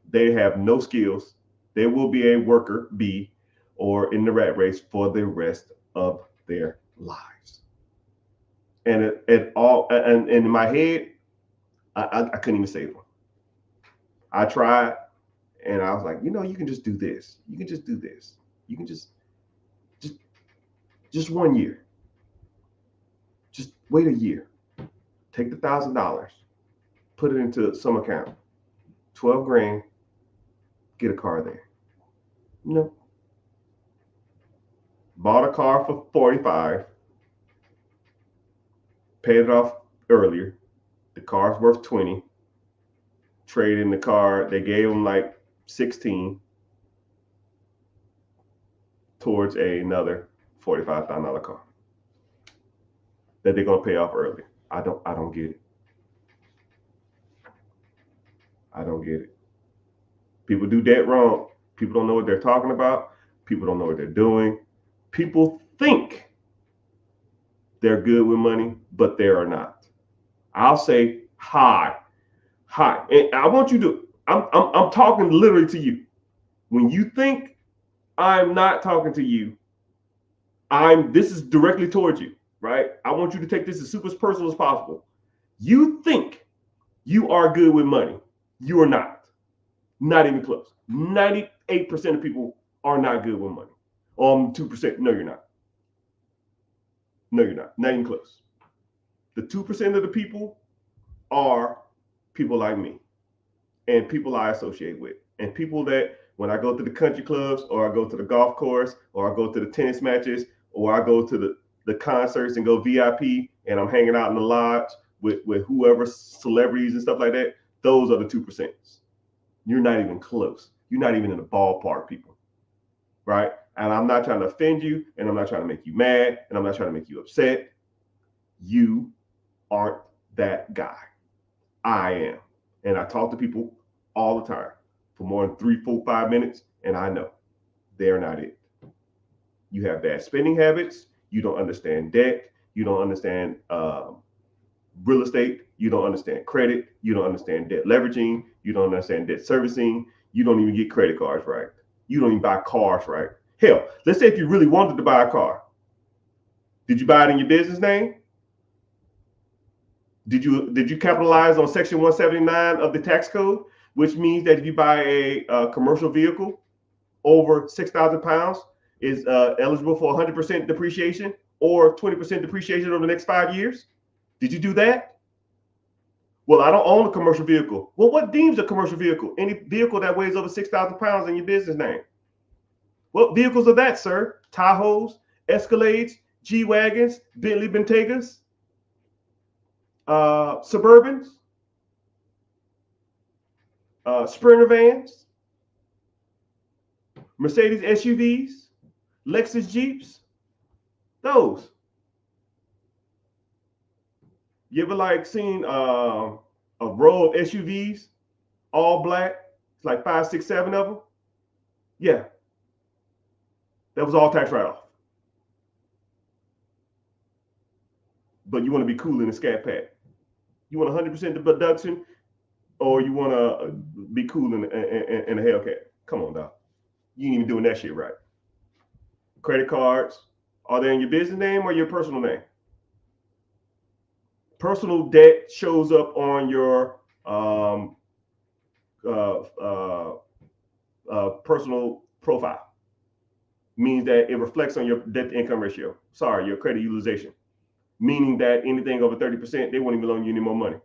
They have no skills. They will be a worker bee or in the rat race for the rest of their lives. And in my head, I couldn't even save them. I tried, and I was like, you can just do this. You can just do this. You can just 1 year. Just wait a year. Take the $1,000, put it into some account. 12 grand, get a car there. No. Bought a car for 45, paid it off earlier. The car's worth 20. Trade in the car. They gave them like 16 towards another $45,000 car that they're gonna pay off early. I don't get it. I don't get it. People do that wrong. People don't know what they're talking about. People don't know what they're doing. People think they're good with money, but they are not. I'll say hi. And I want you to, I'm talking literally to you. When you think I'm not talking to you, this is directly towards you, right? I want you to take this as super personal as possible. You think you are good with money. You are not. Not even close. 98% of people are not good with money. 2%. No, you're not. No, you're not. Not even close. The 2% of the people are people like me and people I associate with, and people that when I go to the country clubs, or I go to the golf course, or I go to the tennis matches, or I go to the concerts and go VIP, and I'm hanging out in the lodge with whoever, celebrities and stuff like that. Those are the 2%. You're not even close. You're not even in the ballpark, people. Right? And I'm not trying to offend you, and I'm not trying to make you mad, and I'm not trying to make you upset. You aren't that guy. I am. And I talk to people all the time for more than 3, 4, 5 minutes, and I know they're not it. You have bad spending habits. You don't understand debt. You don't understand real estate. You don't understand credit. You don't understand debt leveraging. You don't understand debt servicing. You don't even get credit cards right. You don't even buy cars right. Hell, let's say if you really wanted to buy a car, did you buy it in your business name? Did you capitalize on Section 179 of the tax code, which means that if you buy a commercial vehicle over 6,000 pounds, is eligible for 100% depreciation or 20% depreciation over the next 5 years? Did you do that? Well, I don't own a commercial vehicle. Well, what deems a commercial vehicle? Any vehicle that weighs over 6,000 pounds in your business name. What vehicles are that, sir? Tahoes, Escalades, G-Wagons, Bentley Bentegas, Suburbans, Sprinter vans, Mercedes SUVs, Lexus Jeeps. Those. You ever like seen a row of SUVs, all black? It's like 5, 6, 7 of them. Yeah, that was all tax write-off. But you want to be cool in a Scat Pack. You want 100% deduction, or you want to be cool in a Hellcat. Come on, dog. You ain't even doing that shit right. Credit cards, are they in your business name or your personal name? Personal debt shows up on your personal profile. Means that it reflects on your debt to income ratio. Sorry, your credit utilization. Meaning that anything over 30%, they won't even loan you any more money.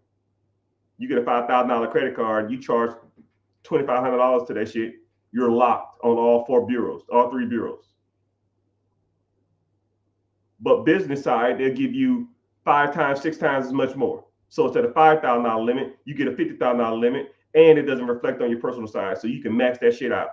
You get a $5,000 credit card, you charge $2,500 to that shit, you're locked on all 4 bureaus, all 3 bureaus. But business side, they'll give you 5 times, 6 times as much more. So instead of $5,000 limit, you get a $50,000 limit, and it doesn't reflect on your personal side. So you can max that shit out.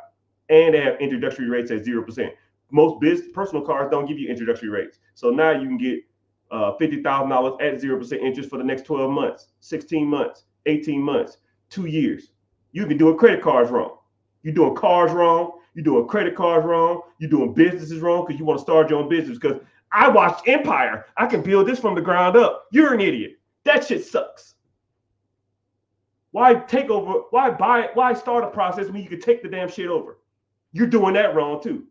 And they have introductory rates at 0%. Most personal cards don't give you introductory rates. So now you can get $50,000 at 0% interest for the next 12 months, 16 months, 18 months, 2 years. You've been doing credit cards wrong. You're doing cars wrong. You're doing credit cards wrong. You're doing businesses wrong because you want to start your own business. Because I watched Empire. I can build this from the ground up. You're an idiot. That shit sucks. Why take over? Why buy it? Why start a process when you can take the damn shit over? You're doing that wrong too.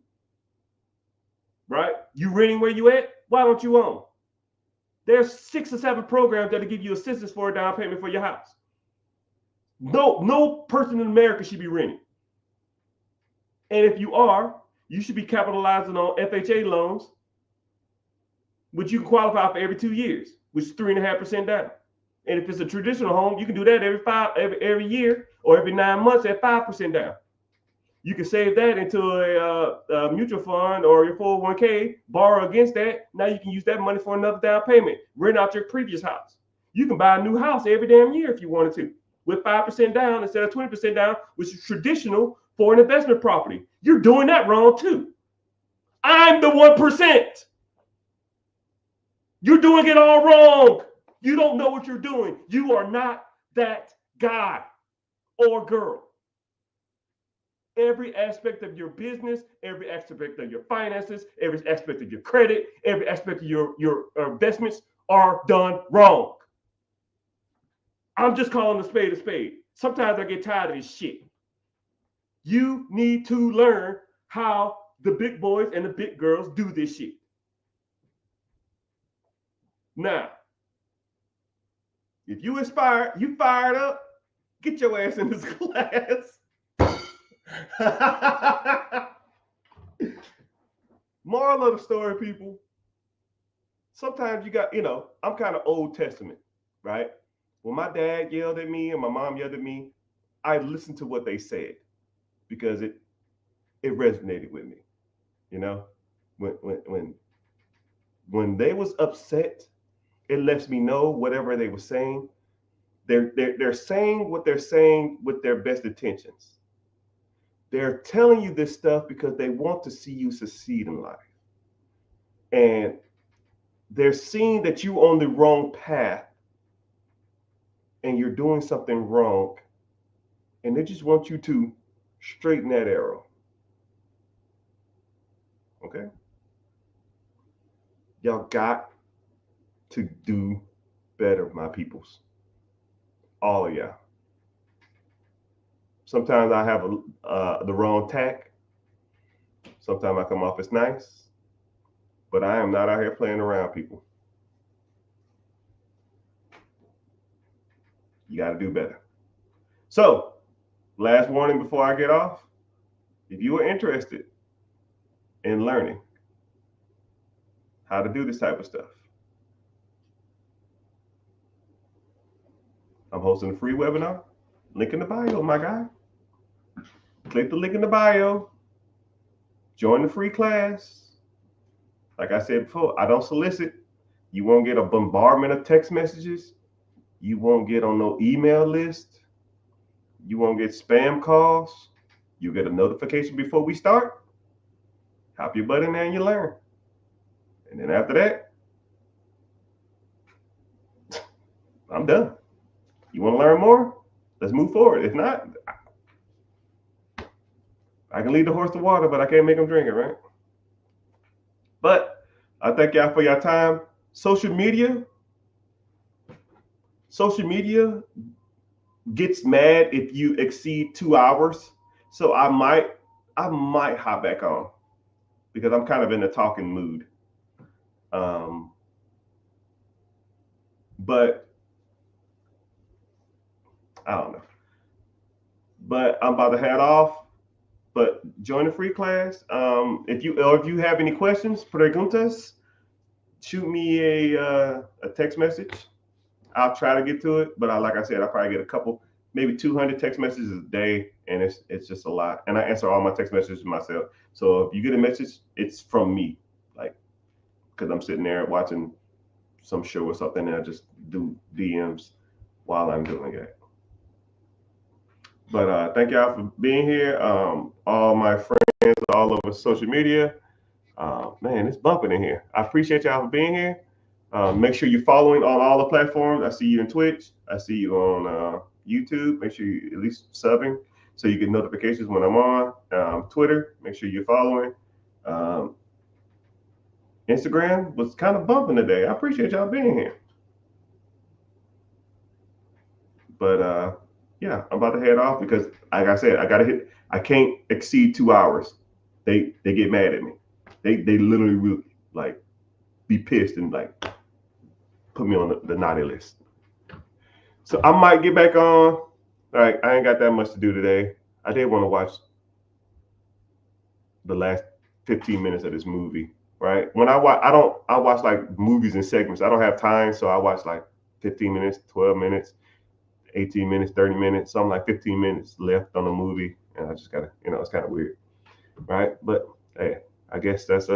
Right? You renting where you at? Why don't you own? There's 6 or 7 programs that'll give you assistance for a down payment for your house. No person in America should be renting. And if you are, you should be capitalizing on FHA loans, which you can qualify for every 2 years, which is 3.5% down. And if it's a traditional home, you can do that every year or every 9 months at 5% down. You can save that into a mutual fund or your 401k, borrow against that. Now you can use that money for another down payment, rent out your previous house. You can buy a new house every damn year if you wanted to, with 5% down instead of 20% down, which is traditional for an investment property. You're doing that wrong too. I'm the 1%. You're doing it all wrong. You don't know what you're doing. You are not that guy or girl. Every aspect of your business, every aspect of your finances, every aspect of your credit, every aspect of your investments are done wrong. I'm just calling a spade a spade. Sometimes I get tired of this shit. You need to learn how the big boys and the big girls do this shit. Now, if you inspired, you fired up, get your ass in this class. Moral of the story, people. Sometimes you got, I'm kind of Old Testament, right? When my dad yelled at me and my mom yelled at me, I listened to what they said because it resonated with me. When they was upset, it lets me know whatever they were saying, they're saying what they're saying with their best intentions. They're telling you this stuff because they want to see you succeed in life. And they're seeing that you're on the wrong path and you're doing something wrong, and they just want you to straighten that arrow. Okay? Y'all got to do better, my peoples. All of y'all. Sometimes I have the wrong tack. Sometimes I come off as nice, but I am not out here playing around, people. You got to do better. So, last warning before I get off. If you are interested in learning how to do this type of stuff, I'm hosting a free webinar. Link in the bio, my guy. Click the link in the bio. Join the free class. Like I said before, I don't solicit. You won't get a bombardment of text messages. You won't get on no email list. You won't get spam calls. You get a notification before we start. Hop your butt in there and you learn. And then after that, I'm done. You want to learn more? Let's move forward. If not, I can lead the horse to water, but I can't make him drink it, right? But I thank y'all for your time. Social media gets mad if you exceed 2 hours. So I might hop back on because I'm kind of in a talking mood. But I don't know. But I'm about to head off. But join the free class. If you have any questions, preguntas, shoot me a text message. I'll try to get to it, but like I said, I'll probably get a couple, maybe 200 text messages a day, and it's just a lot. And I answer all my text messages myself. So if you get a message, it's from me, like, because I'm sitting there watching some show or something, and I just do DMs while I'm doing it. But thank y'all for being here. All my friends all over social media. Man, it's bumping in here. I appreciate y'all for being here. Make sure you're following on all the platforms. I see you in Twitch. I see you on YouTube. Make sure you at least subbing so you get notifications when I'm on. Twitter, make sure you're following. Instagram was kind of bumping today. I appreciate y'all being here. But yeah, I'm about to head off because, like I said, I can't exceed 2 hours. They get mad at me. They literally will like be pissed and like put me on the naughty list. So I might get back on. All right, I ain't got that much to do today. I did want to watch the last 15 minutes of this movie. Right? When I watch like movies in segments. I don't have time, so I watch like 15 minutes, 12 minutes, 18 minutes, 30 minutes. So I'm like 15 minutes left on the movie, and I just gotta, it's kind of weird, right? But hey, I guess that's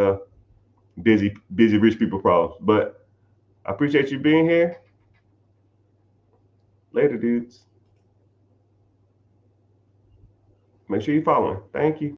busy rich people problems. But I appreciate you being here. Later, dudes. Make sure you're following. Thank you.